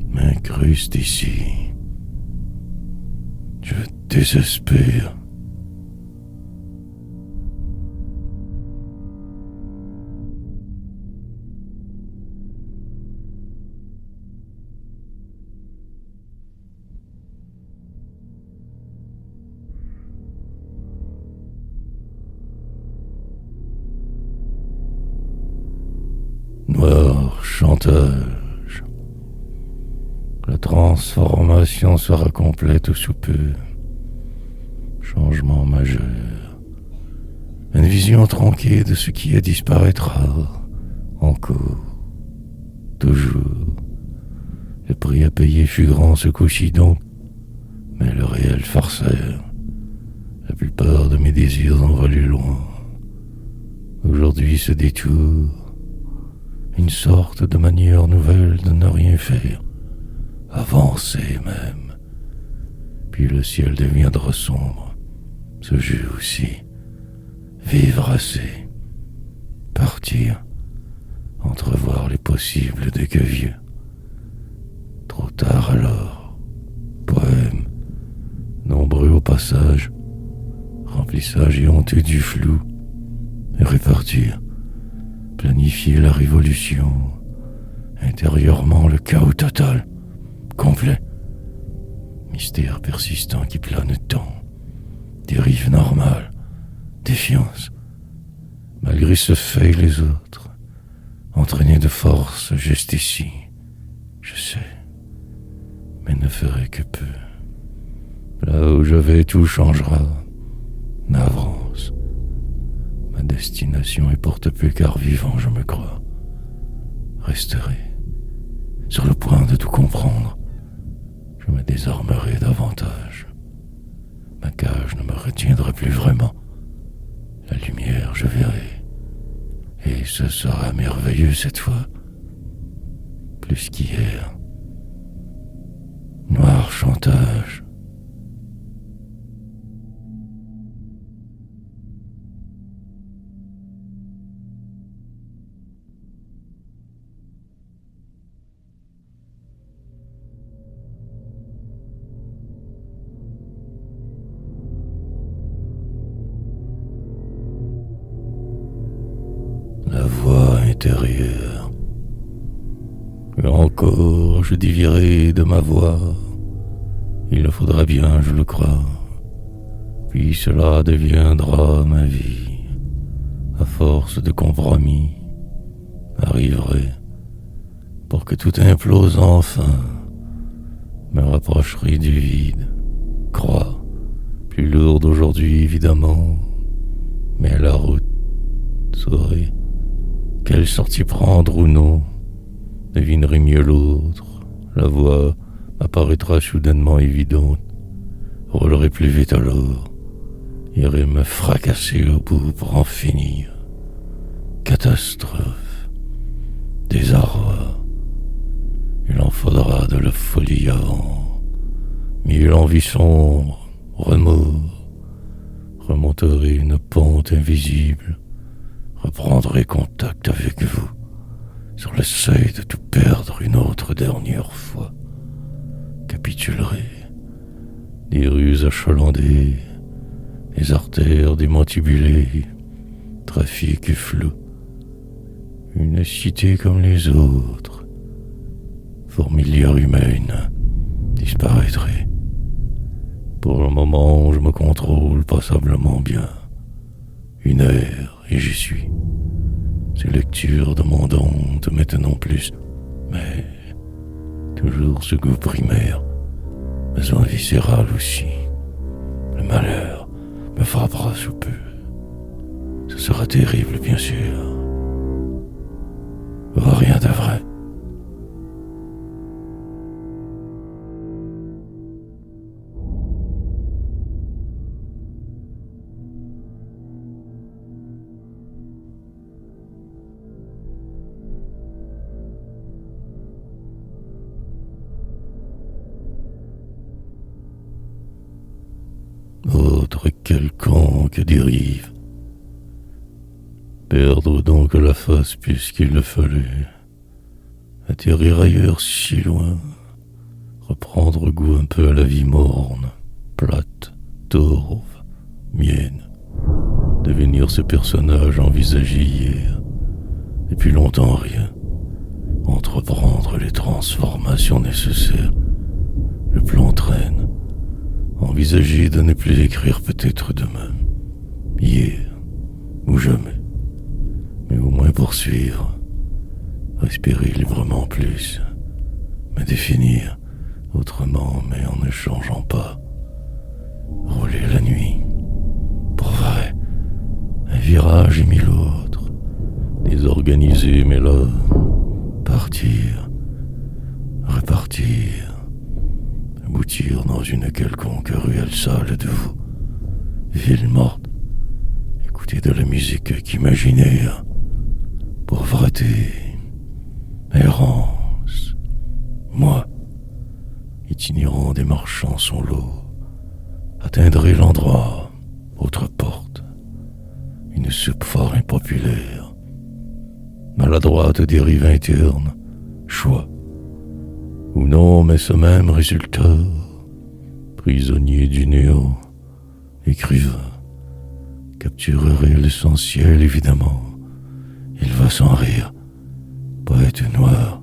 m'incruste ici, je désespère. Noir chantage. La transformation sera complète sous peu. Changement majeur. Une vision tronquée de ce qui disparaîtra. Encore. Toujours. Le prix à payer fut grand ce coup-ci donc, mais le réel farceur. La plupart de mes désirs ont valu loin. Aujourd'hui ce détour, une sorte de manière nouvelle de ne rien faire, avancer même. Puis le ciel deviendra sombre, ce jeu aussi, vivre assez, partir, entrevoir les possibles dès que vieux. Trop tard alors, poème, nombreux au passage, remplissage et honteux du flou, et répartir, planifier la révolution, intérieurement le chaos total, complet, mystère persistant qui plane tant, dérive normale, défiance, malgré ce fait les autres, entraînés de force juste ici, je sais, mais ne ferai que peu. Là où je vais tout changera, n'avance. Ma destination est porte peu car vivant je me crois. Resterai sur le point de tout comprendre. Je me désarmerai davantage. Ma cage ne me retiendra plus vraiment. La lumière je verrai. Et ce sera merveilleux cette fois. Plus qu'hier. Noir chantage. La voix intérieure. Et encore, je divierai de ma voix. Il le faudra bien, je le crois. Puis cela deviendra ma vie. À force de compromis, arriverai pour que tout implose enfin. Me rapprocherai du vide. Croix, plus lourde aujourd'hui évidemment, mais la route saurai quelle sortie prendre ou non, devinerai mieux l'autre, la voie m'apparaîtra soudainement évidente, roulerai plus vite alors, irai me fracasser au bout pour en finir. Catastrophe, désarroi, il en faudra de la folie avant, mille envies sombres, remords, remonterai une pente invisible, reprendrai contact avec vous, sur le seuil de tout perdre une autre dernière fois, capitulerai, des rues achalandées, des artères démantibulées, trafic flou, une cité comme les autres, fourmilière humaine, disparaîtrait. Pour le moment, je me contrôle passablement bien. 1 heure et j'y suis. Ces lectures demandantes maintenant plus, mais toujours ce goût primaire, besoin viscéral aussi. Le malheur me frappera sous peu. Ce sera terrible, bien sûr. Rien de vrai. Autre quelconque dérive. Perdre donc la face puisqu'il le fallait. Atterrir ailleurs si loin. Reprendre goût un peu à la vie morne, plate, torve, mienne. Devenir ce personnage envisagé hier. Depuis longtemps rien. Entreprendre les transformations nécessaires. Le plan traîne. Envisager de ne plus écrire peut-être demain, hier ou jamais, mais au moins poursuivre, respirer librement plus, me définir autrement mais en ne changeant pas, rouler la nuit, pour vrai, un virage et 1000 autres, désorganiser mais là, partir, repartir, aboutir dans une quelconque ruelle sale de vous, ville morte, écouter de la musique qu'imaginer, pauvreté, errance, moi, itinérant des marchands son lot, atteindrai l'endroit, autre porte, une soupe fort impopulaire, maladroite dérive interne, choix, ou non, mais ce même résultat, prisonnier du néant, écrivain, capturerait l'essentiel évidemment, il va sans rire, poète noir,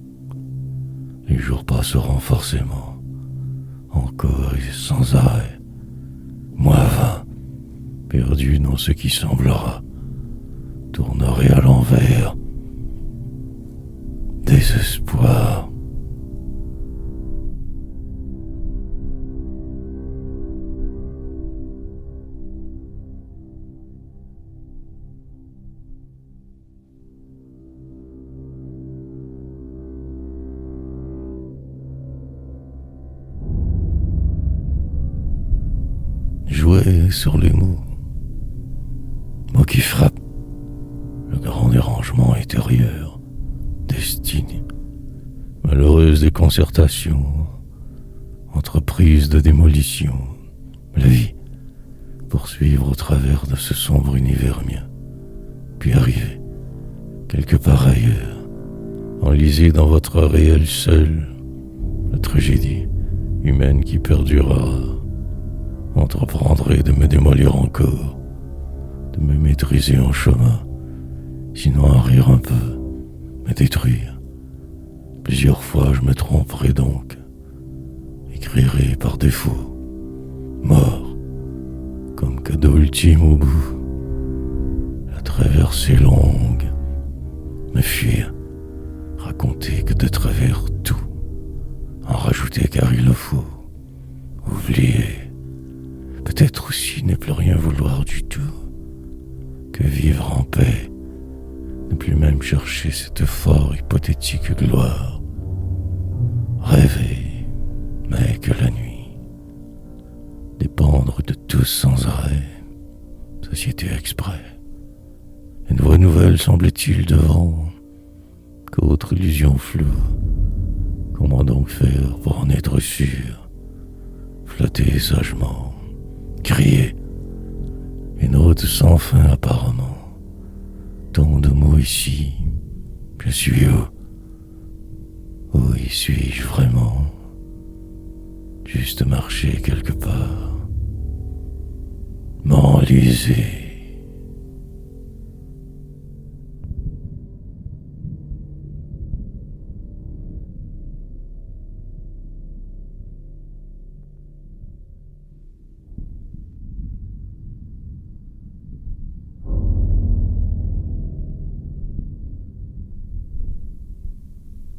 les jours passeront forcément, encore et sans arrêt, moi vain, perdu dans ce qui semblera, tournerai à l'envers, désespoir. Jouer sur les mots qui frappent, le grand dérangement intérieur, destinée, malheureuse déconcertation, entreprise de démolition, la vie, poursuivre au travers de ce sombre univers mien, puis arriver, quelque part ailleurs, enlisé dans votre réel seul, la tragédie humaine qui perdurera, entreprendrai de me démolir encore, de me maîtriser en chemin, sinon à rire un peu, me détruire. Plusieurs fois je me tromperai donc, écrirai par défaut, mort, comme cadeau ultime au bout. La traversée longue, me fuir, raconter que de travers tout, en rajouter car il le faut, oublier. Peut-être aussi ne plus rien vouloir du tout, que vivre en paix, ne plus même chercher cette fort hypothétique gloire, rêver, mais que la nuit, dépendre de tous sans arrêt, société exprès, une voix nouvelle semble-t-il devant, qu'autre illusion floue, comment donc faire pour en être sûr, flatter sagement, crier, une route sans fin apparemment. Tant de mots ici. Je suis où? Où y suis-je vraiment? Juste marcher quelque part. M'enliser.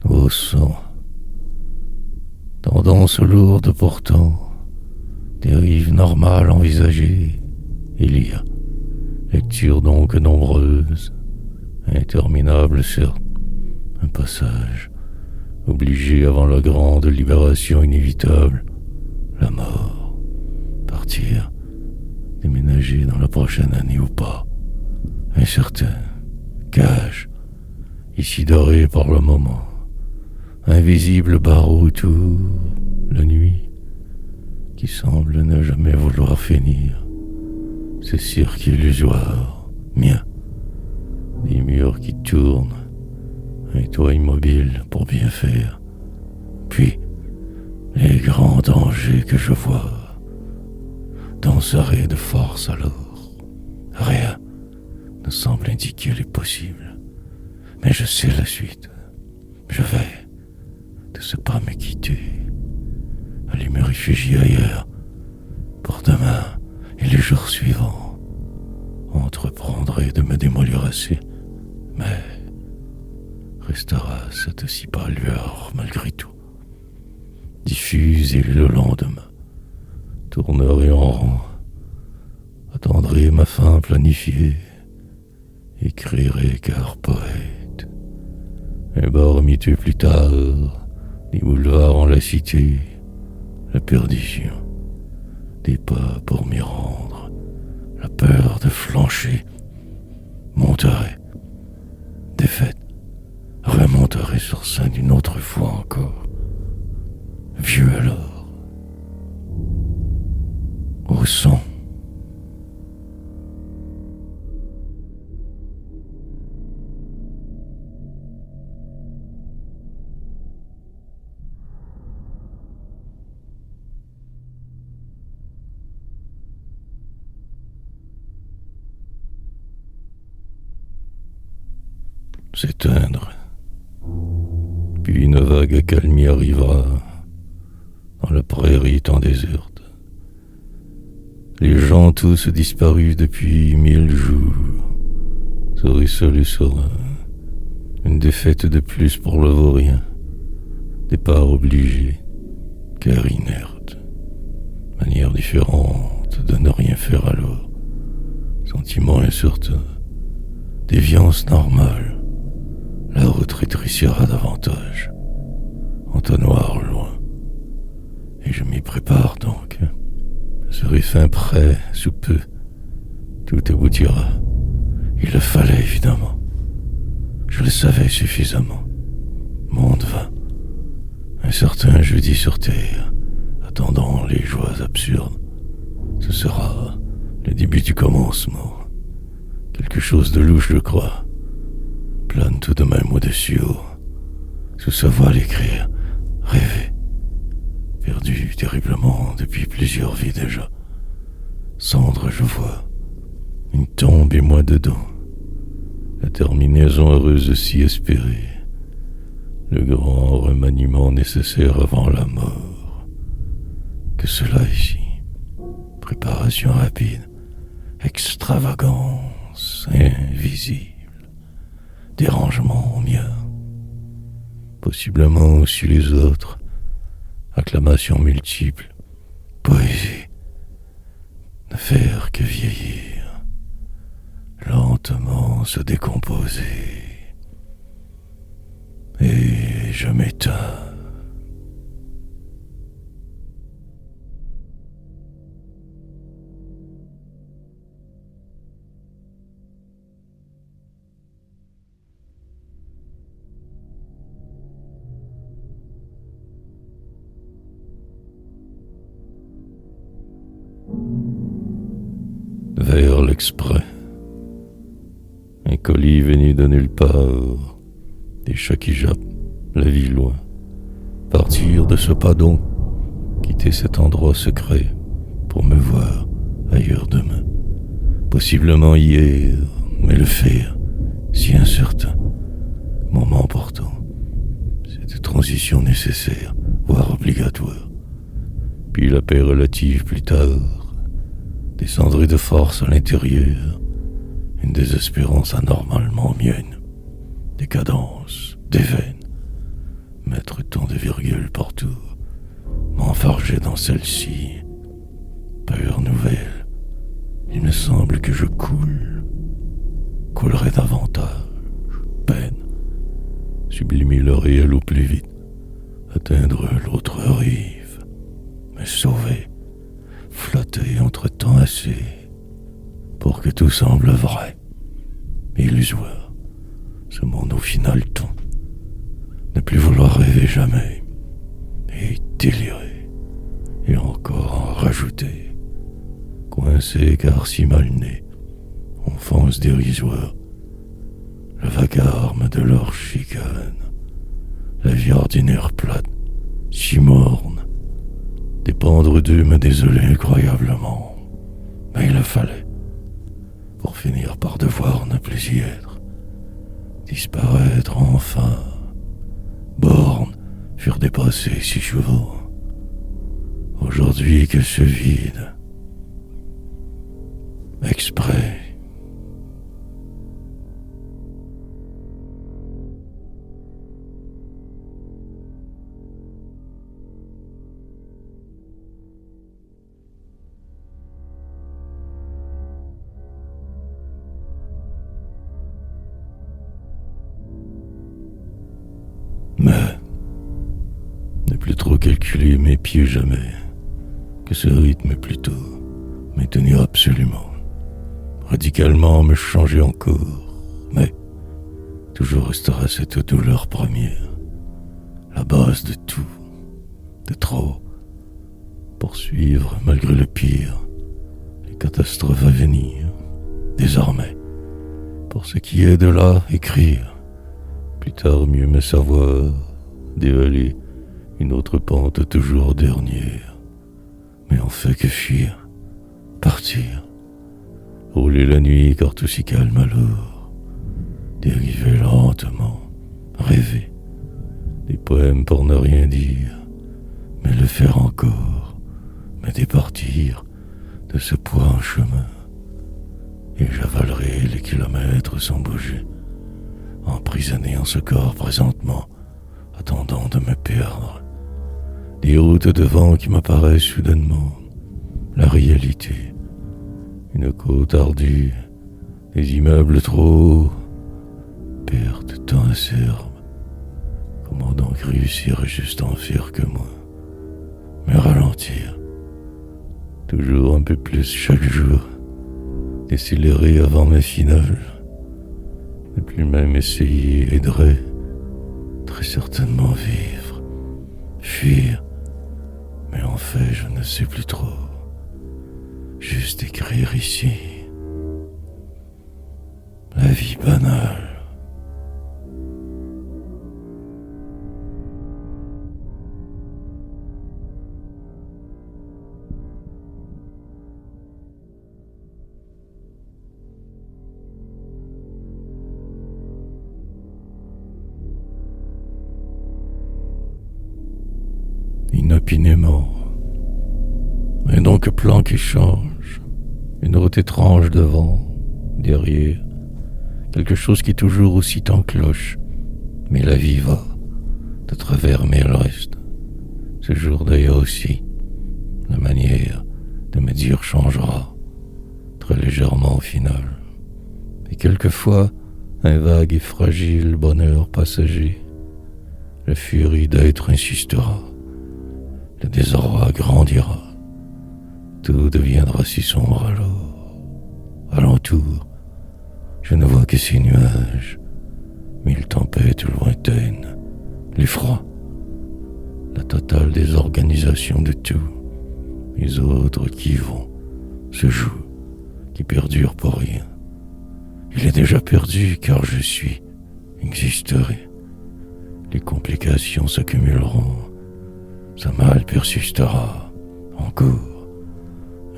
Au sang. Tendance lourde pourtant. Dérive normale envisagée. Il y a lecture donc nombreuse. Interminable certes. Un passage. Obligé avant la grande libération inévitable. La mort. Partir. Déménager dans la prochaine année ou pas. Incertain. Cage. Ici doré par le moment. Invisible barreau autour. La nuit. Qui semble ne jamais vouloir finir. Ce cirque illusoire. Mien. Des murs qui tournent. Un toit immobile pour bien faire. Puis, les grands dangers que je vois. Dans ce arrêt de force alors. Rien ne semble indiquer les possibles. Mais je sais la suite. Je vais de ce pas me quitter. Aller me réfugier ailleurs. Pour demain et les jours suivants. Entreprendrai de me démolir assez. Mais restera cette si pâle lueur malgré tout. Diffuse et le lendemain. Tournerai en rond. Attendrai ma fin planifiée. Écrirai car poète. Un bar miteux plus tard. Des boulevards en la cité. La perdition. Des pas pour m'y rendre. La peur de flancher. Monterai. Défaite. Remonterai sur scène une autre fois encore. Vieux alors. Au sang. S'éteindre. Puis une vague accalmie arrivera dans la prairie tant déserte. Les gens tous disparus depuis 1000 jours. Serait seul et serein. Une défaite de plus pour le vaurien. Départ obligé, car inerte. Manière différente de ne rien faire alors. Sentiment incertain. Déviance normale. La route rétrécira davantage. Entonnoir loin. Et je m'y prépare donc. Je serai fin prêt sous peu. Tout aboutira. Il le fallait évidemment. Je le savais suffisamment. Monde vain. Un certain jeudi sur terre, attendant les joies absurdes. Ce sera le début du commencement. Quelque chose de louche, je crois. Plane tout de même au-dessus, sous sa voile écrire, rêver. Perdu terriblement depuis plusieurs vies déjà. Cendre, je vois. Une tombe et moi dedans. La terminaison heureuse si espérée. Le grand remaniement nécessaire avant la mort. Que cela ici. Préparation rapide. Extravagance invisible. Dérangement au mien. Possiblement aussi les autres. Acclamations multiples. Poésie. Ne faire que vieillir. Lentement se décomposer. Et je m'éteins. vers l'Exprès. Un colis venu de nulle part, des chats qui jappent, la vie loin. Partir de ce padon, quitter cet endroit secret pour me voir ailleurs demain. Possiblement hier, mais le faire, si incertain. Moment pourtant, cette transition nécessaire, voire obligatoire. Puis la paix relative plus tard, descendrait de force à l'intérieur, une désespérance anormalement mienne, des cadences, des veines, mettre tant de virgules partout, m'enfarger dans celle-ci, peur nouvelle, il me semble que je coulerai davantage, peine, sublimer le réel au plus vite, atteindre l'autre rive, me sauver, flotter entre temps assez, pour que tout semble vrai, illusoire, ce monde au final ton, ne plus vouloir rêver jamais, et délirer, et encore en rajouter, coincé car si mal né, enfance dérisoire, le vacarme de leur chicane, la vie ordinaire plate, si morne, dépendre d'eux me désolait incroyablement, mais il le fallait, pour finir par devoir ne plus y être, disparaître enfin, bornes furent dépassées si souvent, aujourd'hui que ce vide, exprès. Mais ne plus trop calculer mes pieds jamais, que ce rythme plutôt m'est tenu absolument, radicalement me changer encore, mais toujours restera cette douleur première, la base de tout, de trop, poursuivre malgré le pire, les catastrophes à venir, désormais, pour ce qui est de là, écrire, plus tard mieux me savoir, dévaler une autre pente toujours dernière, mais on fait que fuir, partir, rouler la nuit car tout si calme alors, dériver lentement, rêver, des poèmes pour ne rien dire, mais le faire encore, me départir de ce poids en chemin, et j'avalerai les kilomètres sans bouger, emprisonné en ce corps présentement, attendant de me perdre. Des routes de vent qui m'apparaissent soudainement, la réalité, une côte ardue, des immeubles trop hauts, perte tant acerbe. Comment donc réussir à juste en faire que moi, mais ralentir, toujours un peu plus chaque jour, décélérer avant ma finale, ne plus même essayer aiderait, très certainement vivre, fuir, mais en fait je ne sais plus trop, juste écrire ici, la vie banale. Inopinément. Et donc plan qui change, une route étrange devant, derrière, quelque chose qui toujours aussi t'encloche, mais la vie va, de travers mais elle reste. Ce jour d'ailleurs aussi, la manière de me dire changera, très légèrement au final. Et quelquefois, un vague et fragile bonheur passager, la furie d'être insistera. Le désarroi grandira, tout deviendra si sombre alors. Alentour, je ne vois que ces nuages, mille tempêtes lointaines, l'effroi, la totale désorganisation de tout, les autres qui vont, se jouent, qui perdure pour rien. Il est déjà perdu car je suis, existerai. Les complications s'accumuleront, sa mal persistera encore.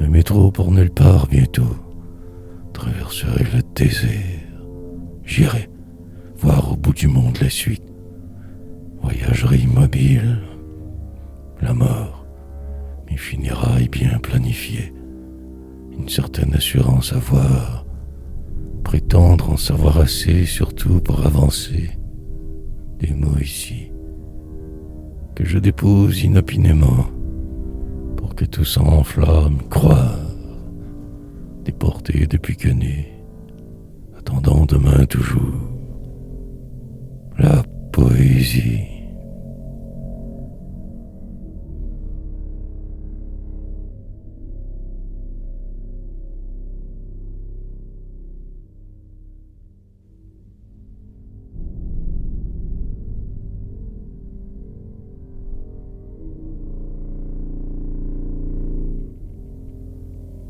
Un métro pour nulle part bientôt, traverserai le désert. J'irai voir au bout du monde la suite, voyagerai immobile. La mort m'y finira et bien planifiée. Une certaine assurance à voir, prétendre en savoir assez, surtout pour avancer. Des mots ici que je dépose inopinément pour que tout s'enflamme, croire, déporté depuis que né, attendant demain toujours. La poésie.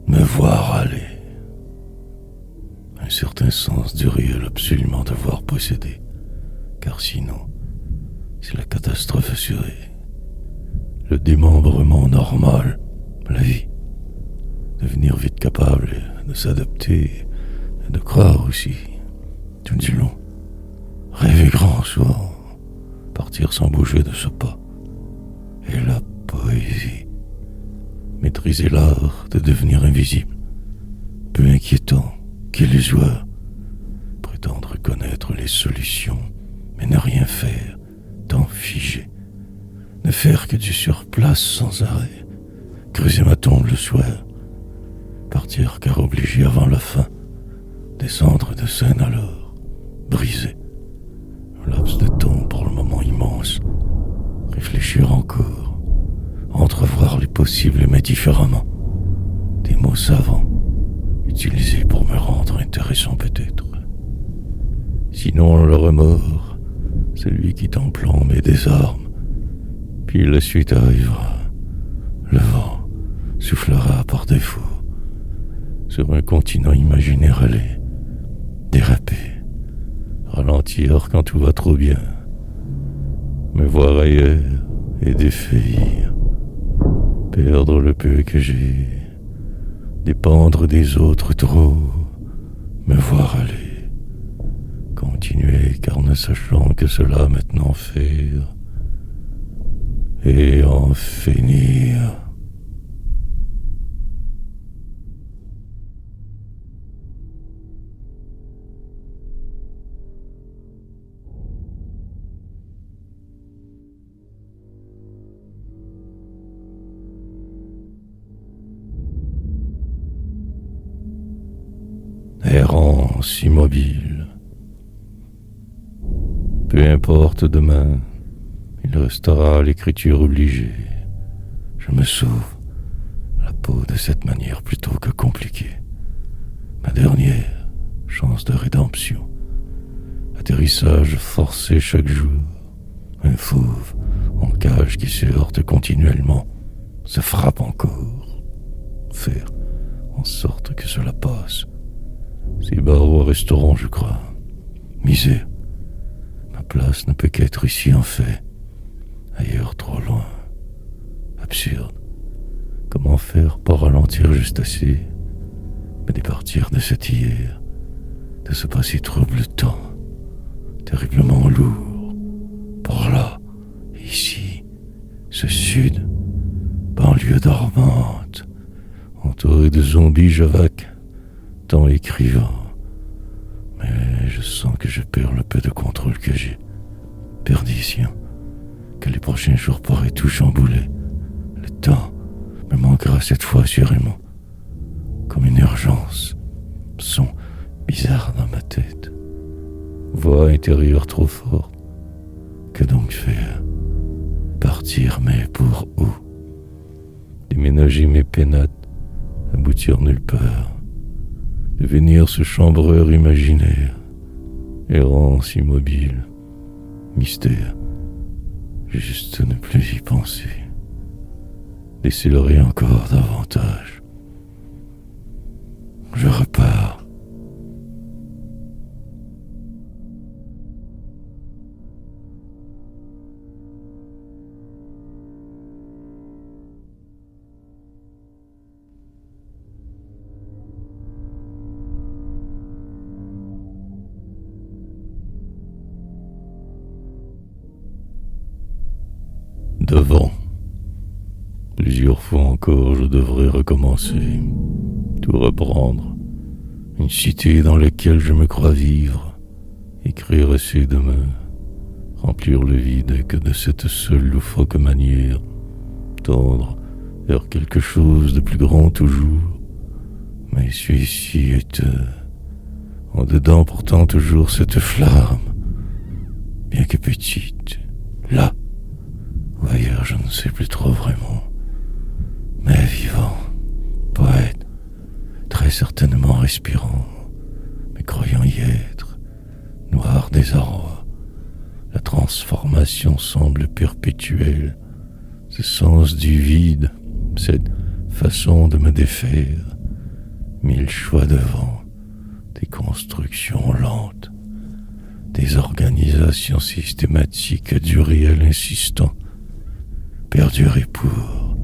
Me voir aller. Un certain sens du réel absolument devoir posséder, car sinon, c'est la catastrophe assurée. Le démembrement normal, la vie. Devenir vite capable de s'adapter et de croire aussi, tout du long. Rêver grand soir, partir sans bouger de ce pas. Et la poésie. Maîtriser l'art de devenir invisible, peu inquiétant qu'illusoire, prétendre connaître les solutions, mais ne rien faire, tant figé, ne faire que du surplace sans arrêt, creuser ma tombe le soir, partir car obligé avant la fin, descendre de scène alors, brisé, un laps de temps pour le moment immense, réfléchir encore, entrevoir les possibles mais différemment, des mots savants, utilisés pour me rendre intéressant peut-être. Sinon le remords, celui qui t'emplombe et désarme, puis la suite arrivera, le vent soufflera par défaut, sur un continent imaginaire aller, déraper, ralentir quand tout va trop bien, me voir ailleurs et défaillir, perdre le peu que j'ai, dépendre des autres trop, me voir aller, continuer car ne sachant que cela maintenant faire, et en finir. Errance immobile. Peu importe demain, il restera l'écriture obligée. Je me sauve la peau de cette manière plutôt que compliquée. Ma dernière chance de rédemption. Atterrissage forcé chaque jour. Un fauve en cage qui se heurte continuellement, se frappe encore. Faire en sorte que cela passe. Ces barreaux resteront, je crois. Misère. Ma place ne peut qu'être ici en fait. Ailleurs trop loin. Absurde. Comment faire pour ralentir juste assez, me départir de cet hier, de ce passé trouble temps, terriblement lourd. Par là, ici, ce sud, banlieue dormante, entouré de zombies javaques, tant écrivant. Mais je sens que je perds le peu de contrôle que j'ai. Perdition, que les prochains jours pourraient tout chambouler. Le temps me manquera cette fois assurément. Comme une urgence. Son bizarre dans ma tête. Voix intérieure trop forte. Que donc faire? Partir, mais pour où? Déménager mes pénates, aboutir nulle part. Devenir ce chambreur imaginaire, errance immobile, mystère, juste ne plus y penser, décélérer encore davantage. Je repars. Devant. Plusieurs fois encore, je devrais recommencer, tout reprendre. Une cité dans laquelle je me crois vivre, écrire essayer de me remplir le vide que de cette seule loufoque manière, tendre vers quelque chose de plus grand toujours. Mais celui-ci est en dedans pourtant toujours cette flamme, bien que petite, là, ou ailleurs je ne sais plus trop vraiment, mais vivant, poète, très certainement respirant, mais croyant y être, noir désarroi. La transformation semble perpétuelle, ce sens du vide, cette façon de me défaire, mille choix devant, des constructions lentes, des organisations systématiques du réel insistant, perdurer pour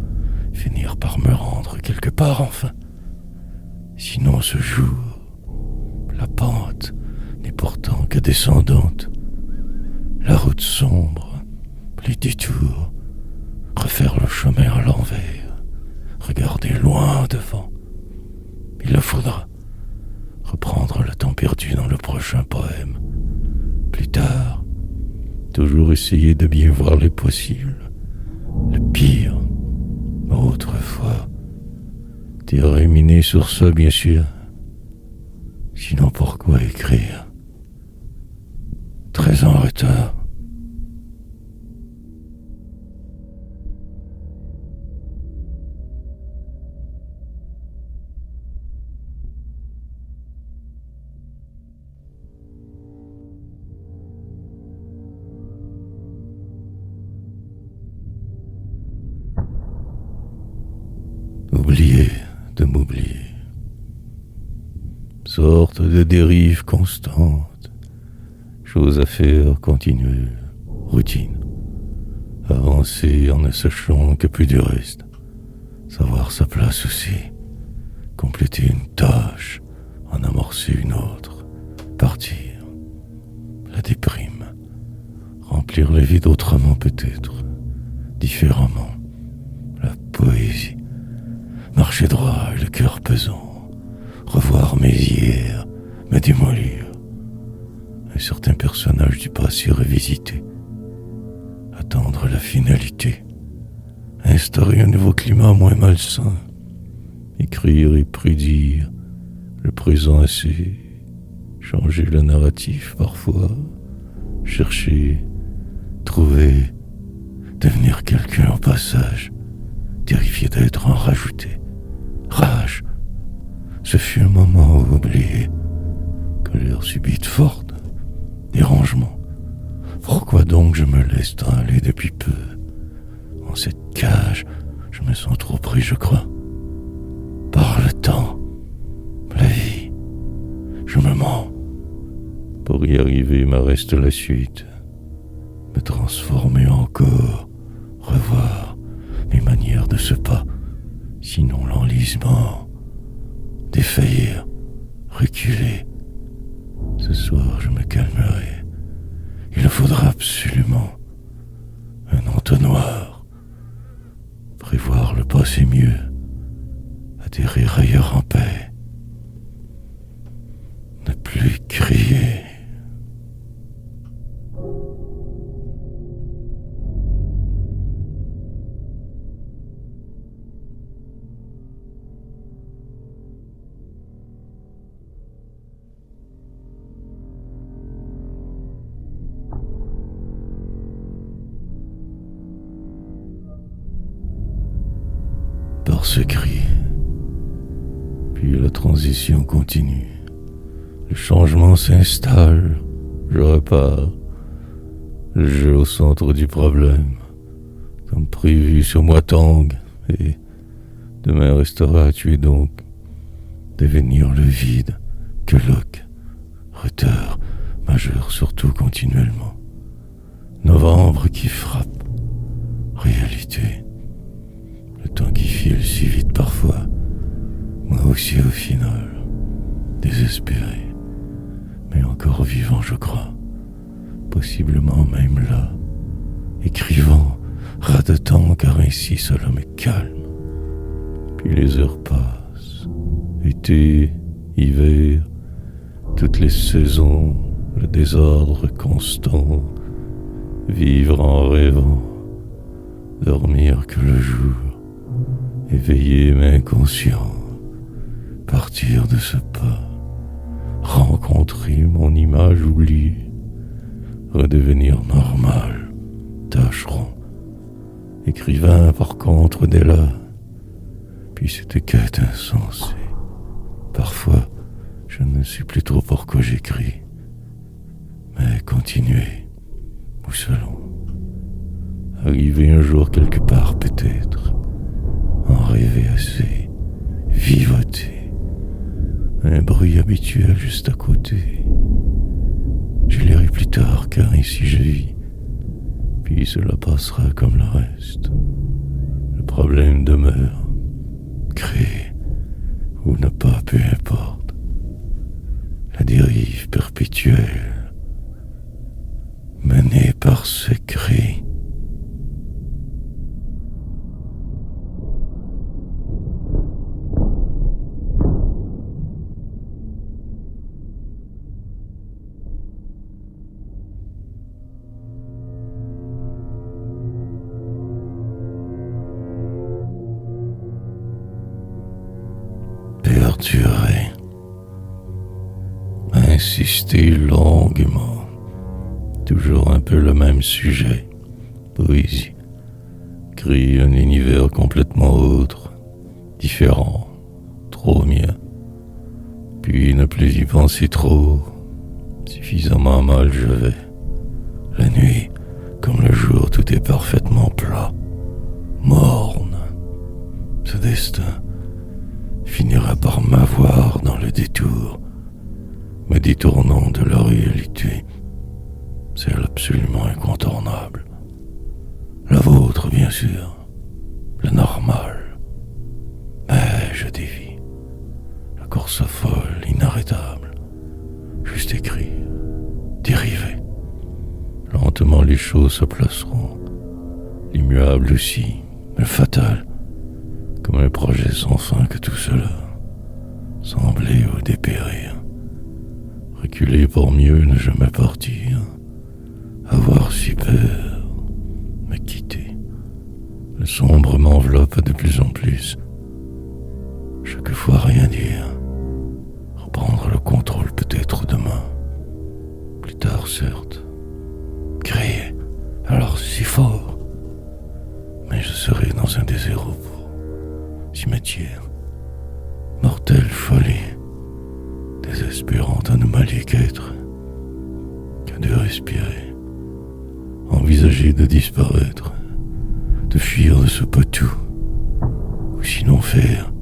finir par me rendre quelque part enfin. Sinon ce jour, la pente n'est pourtant que descendante. La route sombre, les détours, refaire le chemin à l'envers, regarder loin devant. Il le faudra reprendre le temps perdu dans le prochain poème. Plus tard, toujours essayer de bien voir les possibles, le pire, autrefois, terminer sur ça bien sûr. Sinon pourquoi écrire? Très en retard. Oublier de m'oublier. Sorte de dérive constante. Chose à faire continue. Routine. Avancer en ne sachant que plus du reste. Savoir sa place aussi. Compléter une tâche. En amorcer une autre. Partir. La déprime. Remplir le vide autrement peut-être. Différemment. La poésie. Marcher droit et le cœur pesant, revoir mes hier, me démolir. Un certain personnage du passé revisité, attendre la finalité, instaurer un nouveau climat moins malsain, écrire et prédire le présent assez, changer le narratif parfois, chercher, trouver, devenir quelqu'un au passage, terrifié d'être en rajouté. Rage, ce fut un moment oublié, colère subite forte, dérangement. Pourquoi donc je me laisse aller depuis peu? En cette cage, je me sens trop pris, je crois. Par le temps, la vie, je me mens. Pour y arriver, me reste la suite. Me transformer encore, revoir mes manières de ce pas. Sinon l'enlisement, défaillir, reculer. Ce soir je me calmerai. Il faudra absolument un entonnoir. Prévoir le passé mieux, atterrir ailleurs en paix. Ne plus crier. Par ce cri, puis la transition continue. Le changement s'installe, je repars. Le jeu au centre du problème, comme prévu sur moi tangue, et demain restera à tuer donc. devenir le vide que Locke, retard majeur surtout continuellement. Novembre qui frappe, réalité, le temps qui file si vite parfois, moi aussi au final, désespéré, mais encore vivant je crois, possiblement même là, écrivant, radotant car ainsi cela me calme. Puis les heures passent, été, hiver, toutes les saisons, le désordre constant, vivre en rêvant, dormir que le jour, éveillé mais inconscient, partir de ce pas, rencontrer mon image oubliée, redevenir normal, tâcheron, écrivain par contre dès là, puis cette quête insensée. Parfois, je ne sais plus trop pourquoi j'écris, mais continuer, ou selon, arriver un jour quelque part peut-être, en rêver assez, vivoter, un bruit habituel juste à côté. Je lirai plus tard car ici je vis, puis cela passera comme le reste. Le problème demeure, créer ou ne pas, peu importe. La dérive perpétuelle, menée par ce cri. Perduré, insister longuement, toujours un peu le même sujet, poésie, créer un univers complètement autre, différent, trop mien, puis ne plus y penser trop, suffisamment mal je vais. La nuit, comme le jour, tout est parfaitement plat, morne, ce destin finira par m'avoir dans le détour, me détournant de la réalité, celle absolument incontournable. La vôtre, bien sûr, la normale. Mais je dévie, la course folle, inarrêtable, juste écrire, dériver. Lentement les choses se placeront, l'immuable aussi, le fatal, comme un projet sans fin que tout cela semblait au dépérir. Reculer pour mieux ne jamais partir, avoir si peur, me quitter. Le sombre m'enveloppe de plus en plus. Chaque fois rien dire, reprendre le contrôle peut-être demain, plus tard certes, crier alors si fort, mais je serai dans un désert au bout. Cimetière, mortelle folie, désespérante anomalie qu'être, que de respirer, envisager de disparaître, de fuir de ce poitou, ou sinon faire,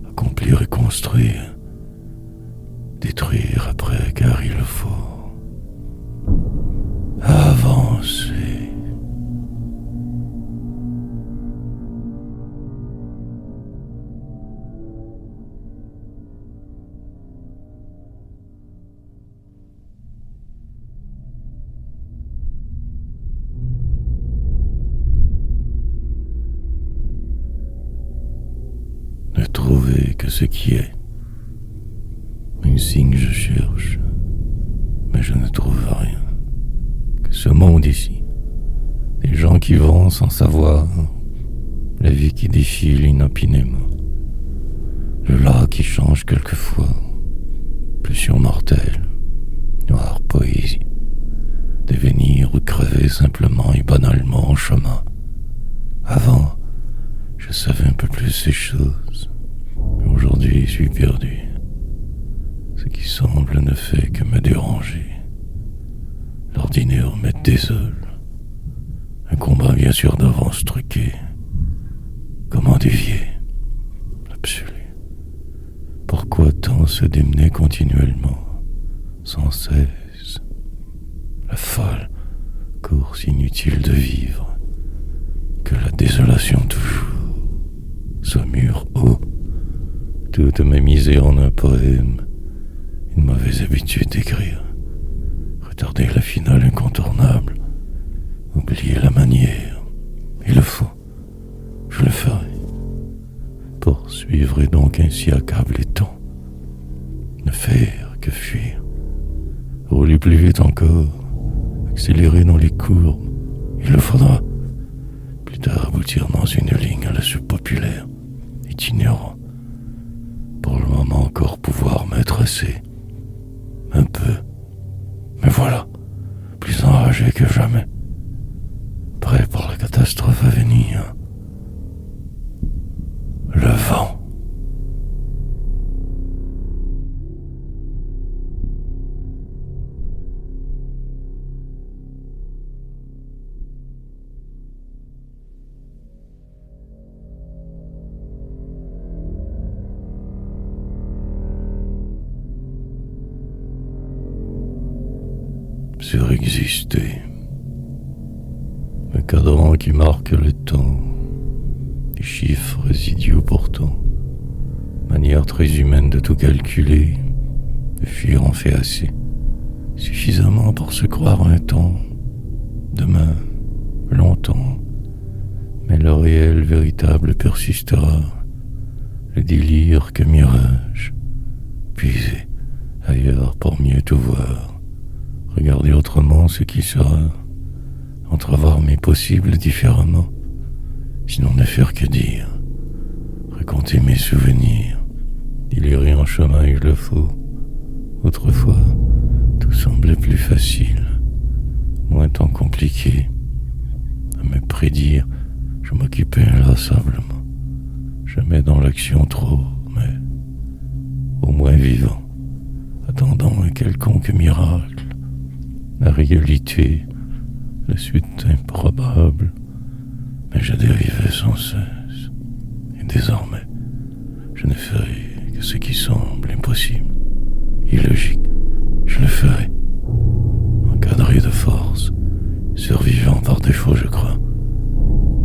accomplir et construire, détruire après car il le faut, avancer. Ne trouver que ce qui est. Un signe je cherche, mais je ne trouve rien. Que ce monde ici, des gens qui vont sans savoir, la vie qui défile inopinément, le là qui change quelquefois, pulsion mortelle, noire poésie, devenir ou crever simplement et banalement en chemin. Avant, je savais un peu plus ces choses, mais aujourd'hui je suis perdu. Ce qui semble ne fait que me déranger. L'ordinaire me désole. Un combat bien sûr d'avance truqué. Comment dévier l'absolu? Pourquoi se démenait continuellement, sans cesse. La folle course inutile de vivre, que la désolation toujours, ce mur haut, toutes mes misères en un poème, une mauvaise habitude d'écrire, retarder la finale incontournable, oublier la manière, il le faut, je le ferai. Poursuivre et donc ainsi accabler tant, ne faire que fuir, rouler plus vite encore, accélérer dans les courbes, il le faudra, plus tard aboutir dans une ligne à la subpopulaire, itinérant, pour le moment encore pouvoir me tracer, un peu, mais voilà, plus enragé que jamais, prêt pour la catastrophe à venir. Le vent. Surexister. Le cadran qui marque le temps. Des chiffres idiots pourtant. Manière très humaine de tout calculer. De fuir en fait assez. Suffisamment pour se croire un temps. Demain, longtemps. Mais le réel véritable persistera. Le délire que mirage. Puiser ailleurs pour mieux tout voir. Regarder autrement ce qui sera. Entrevoir mes possibles différemment. Sinon ne faire que dire. Raconter mes souvenirs. Délirer en chemin il le faut. Autrefois, tout semblait plus facile. Moins tant compliqué. À me prédire, je m'occupais inlassablement. Jamais dans l'action trop, mais au moins vivant. Attendant un quelconque miracle. La réalité, la suite improbable. Mais je dérivais sans cesse. Et désormais, je ne ferai que ce qui semble impossible, illogique. Je le ferai. Encadré de force, survivant par défaut, je crois.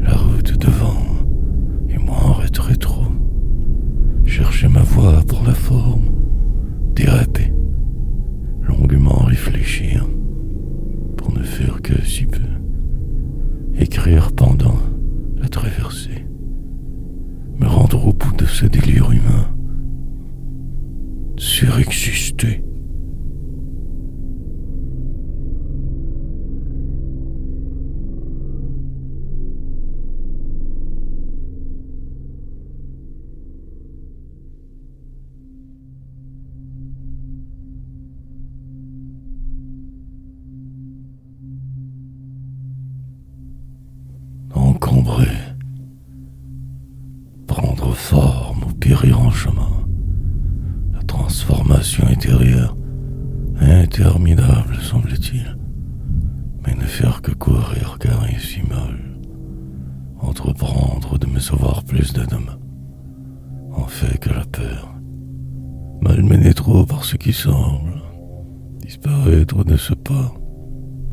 La route devant, et moi en rétro. Chercher ma voie pour la forme, déraper, longuement réfléchir, pour ne faire que si peu. Écrire pendant la traversée, me rendre au bout de ce délire humain, surexister. Encombrer, prendre forme ou périr en chemin. La transformation intérieure, interminable semble-t-il, mais ne faire que courir car ainsi mal. Entreprendre de me savoir plus de demain, en fait que la peur. Malmener trop par ce qui semble, disparaître de ce pas,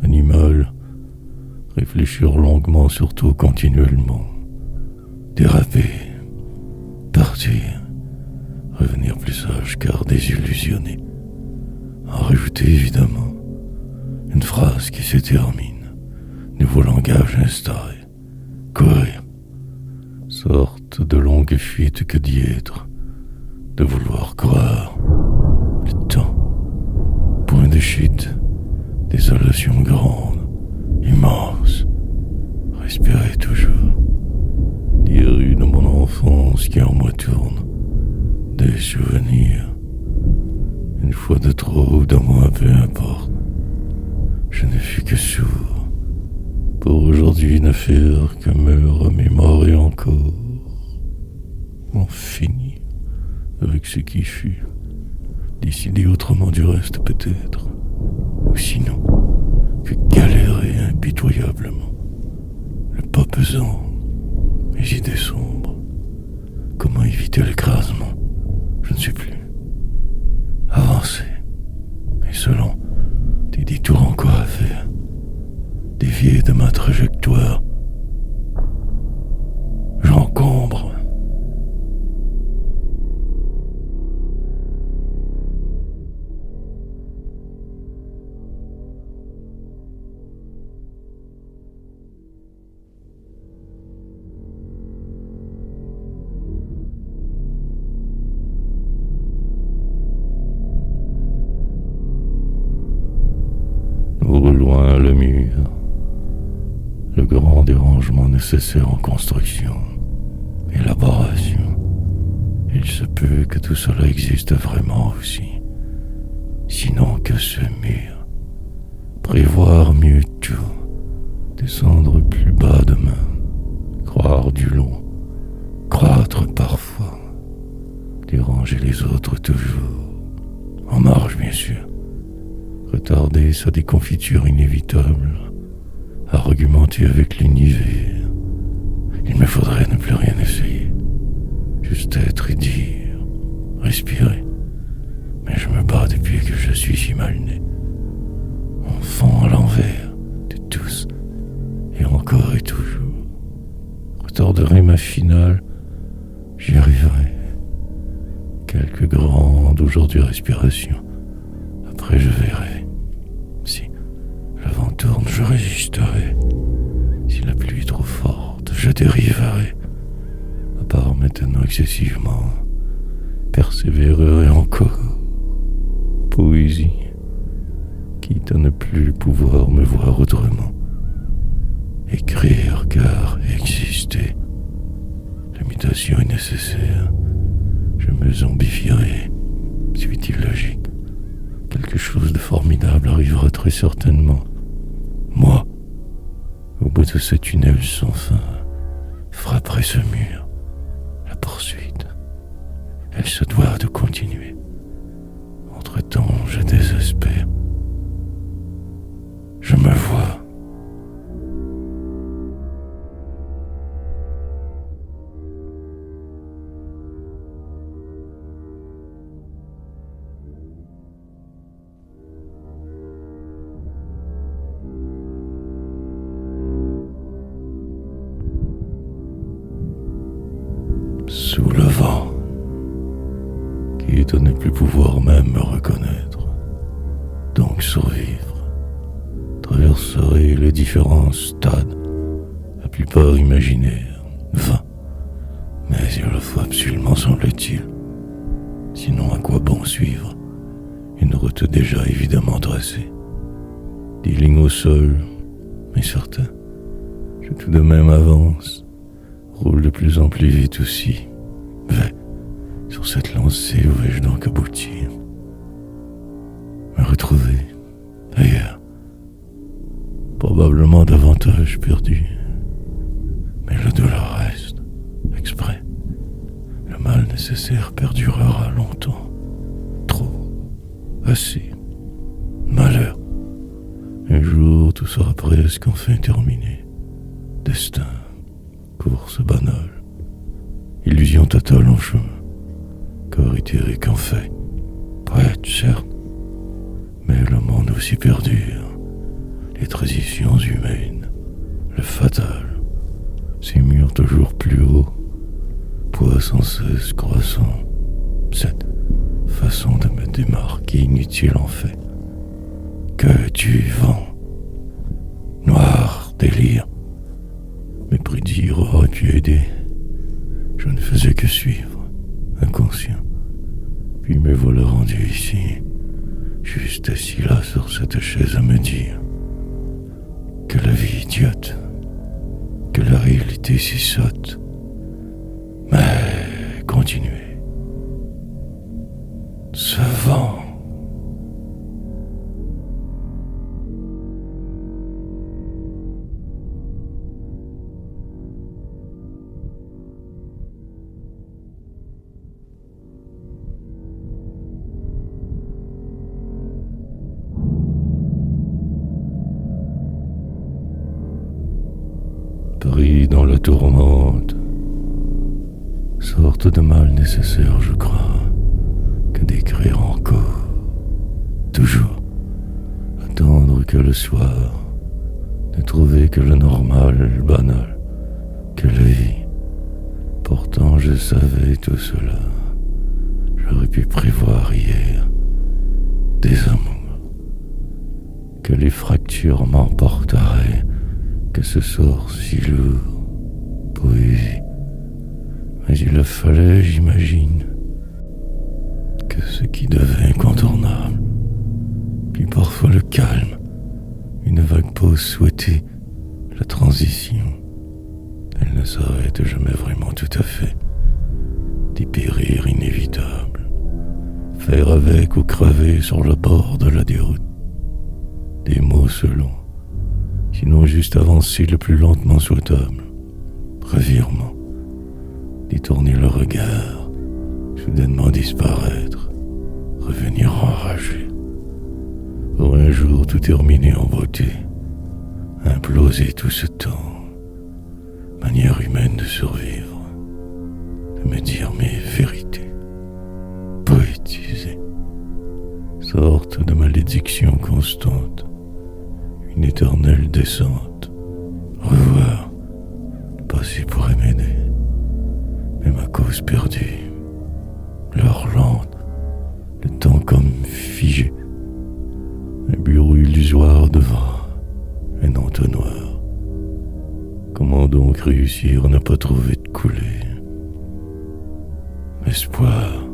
animal. Réfléchir longuement, surtout continuellement. Déraper. Partir. Revenir plus sage car désillusionné. En rajouter évidemment une phrase qui se termine. Nouveau langage instauré. Courir. Sorte de longue fuite que d'y être. De vouloir croire. Le temps. Point de chute. Désolation grande. Immense, respirer toujours, des rues de mon enfance qui en moi tournent, des souvenirs, une fois de trop ou de moins, peu importe, je ne fus que sourd, pour aujourd'hui ne faire que me remémorer encore, en finir avec ce qui fut, décider autrement du reste peut-être, ou sinon, que galérer impitoyablement, le pas pesant, les idées sombres. Comment éviter l'écrasement? Je ne sais plus. des rangements nécessaires en construction, élaboration. Il se peut que tout cela existe vraiment aussi. Sinon que ce mur. Prévoir mieux tout. Descendre plus bas demain. Croire du long. Croître parfois. Déranger les autres toujours. En marche, bien sûr. Retarder sa déconfiture inévitable. Argumenter avec l'univers. Il me faudrait ne plus rien essayer. Juste être et dire. Respirer. Mais je me bats depuis que je suis si mal né. Enfant à l'envers de tous. Et encore et toujours. Retarderai ma finale. J'y arriverai. Quelques grandes aujourd'hui respirations. Après je verrai. Si le vent tourne, je résisterai. Si la pluie est trop forte, je dériverai. À part maintenant excessivement, persévérerai encore. Poésie, quitte à ne plus pouvoir me voir autrement. Écrire car exister. L'imitation est nécessaire. Je me zombifierai. Suis-il logique? Quelque chose de formidable arrivera très certainement. Moi, au bout de ce tunnel sans fin, frapperai ce mur. La poursuite, elle se doit de continuer. Entre-temps, je désespère. Je me vois. Sous le vent, qui est de ne plus pouvoir même me reconnaître, donc survivre, traverserai les différents stades, la plupart imaginaires, vains, mais il le faut absolument semble-t-il, sinon à quoi bon suivre une route déjà évidemment tracée, des lignes au sol, mais certain, je tout de même avance, roule de plus en plus vite aussi. Mais sur cette lancée, où vais-je donc aboutir? Me retrouver ailleurs, probablement davantage perdu. Mais le douleur reste, exprès. Le mal nécessaire perdurera longtemps. Trop, assez, malheur. Un jour, tout sera presque enfin terminé. Destin. Course banale, illusion totale en chemin, corps éthérique en fait, poète certes, mais le monde aussi perdure, les transitions humaines, le fatal, ces murs toujours plus hauts, poids sans cesse croissant, cette façon de me démarquer inutile en fait, que tu vends, noir délire. Mépris dire aurait pu aider. Je ne faisais que suivre, inconscient. Puis me voilà rendu ici, juste assis là sur cette chaise à me dire que la vie idiote, que la réalité si sotte. Mais continuez. Ce vent. Pris dans la tourmente, sorte de mal nécessaire, je crois, que d'écrire encore, toujours, attendre que le soir, ne trouver que le normal, le banal, que la vie. Pourtant je savais tout cela, j'aurais pu prévoir hier des amours, que les fractures m'emporteraient, que ce sort si lourd, poésie. Mais il le fallait, j'imagine, que ce qui devait incontournable, puis parfois le calme, une vague pause souhaitée, La transition, elle ne s'arrête jamais vraiment tout à fait. Des périls inévitables. Faire avec ou crever sur le bord de la déroute. Des mots selon, sinon juste avancer le plus lentement souhaitable. Revirement, détourner le regard, soudainement disparaître, revenir enragé. Pour un jour tout terminer en beauté, imploser tout ce temps, manière humaine de survivre, de me dire mes vérités, poétiser, sorte de malédiction constante, une éternelle descente, revoir, le passé pourrait m'aider, mais ma cause perdue, l'heure lente, le temps comme figé, un bureau illusoire devant, un entonnoir. Comment donc réussir à ne pas trouver de coulée? Espoir,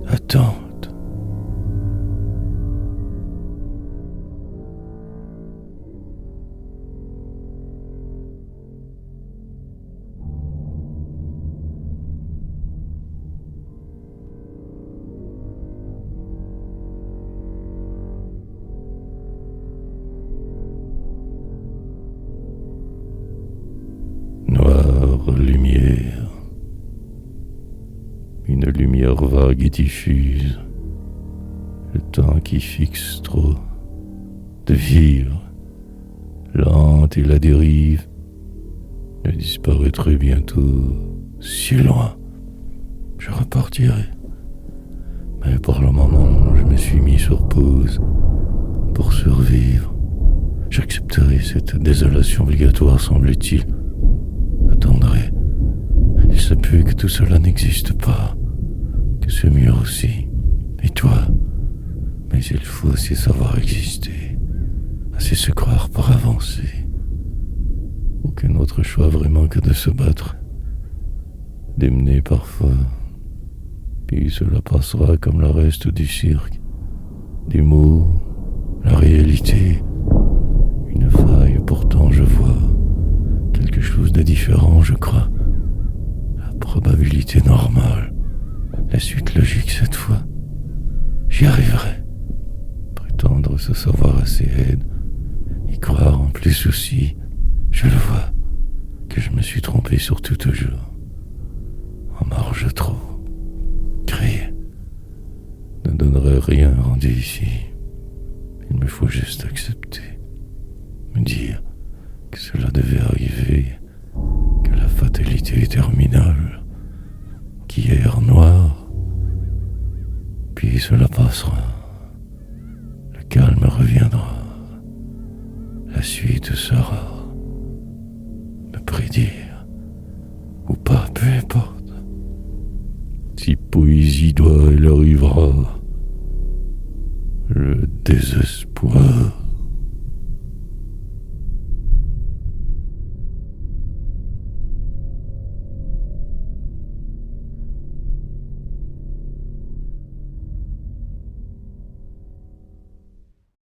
attente. Noire lumière, une lumière vague et diffuse, le temps qui fixe trop, de vivre, lente et la dérive, je disparaîtrai bientôt, si loin, je repartirai. Mais pour le moment, je me suis mis sur pause pour survivre. J'accepterai cette désolation obligatoire, semble-t-il. Attendrai. Il se peut que tout cela n'existe pas, que ce mur aussi, et toi. Mais il faut aussi savoir exister, assez se croire pour avancer. Aucun autre choix vraiment que de se battre, démener parfois. Puis cela passera comme le reste du cirque. Des mots, la réalité, une faille pourtant je vois. Quelque chose de différent, je crois. La probabilité normale. La suite logique cette fois. J'y arriverai. Prétendre se savoir assez aide. Y croire en plus aussi. Je le vois. Que je me suis trompé surtout toujours. En marge trop. Créer. Ne donnerait rien rendu ici. Il me faut juste accepter. Me dire que cela devait arriver, que la fatalité est terminale, qu'hier noir, puis cela passera, le calme reviendra, la suite sera, me prédire, ou pas, peu importe, si poésie doit, elle arrivera,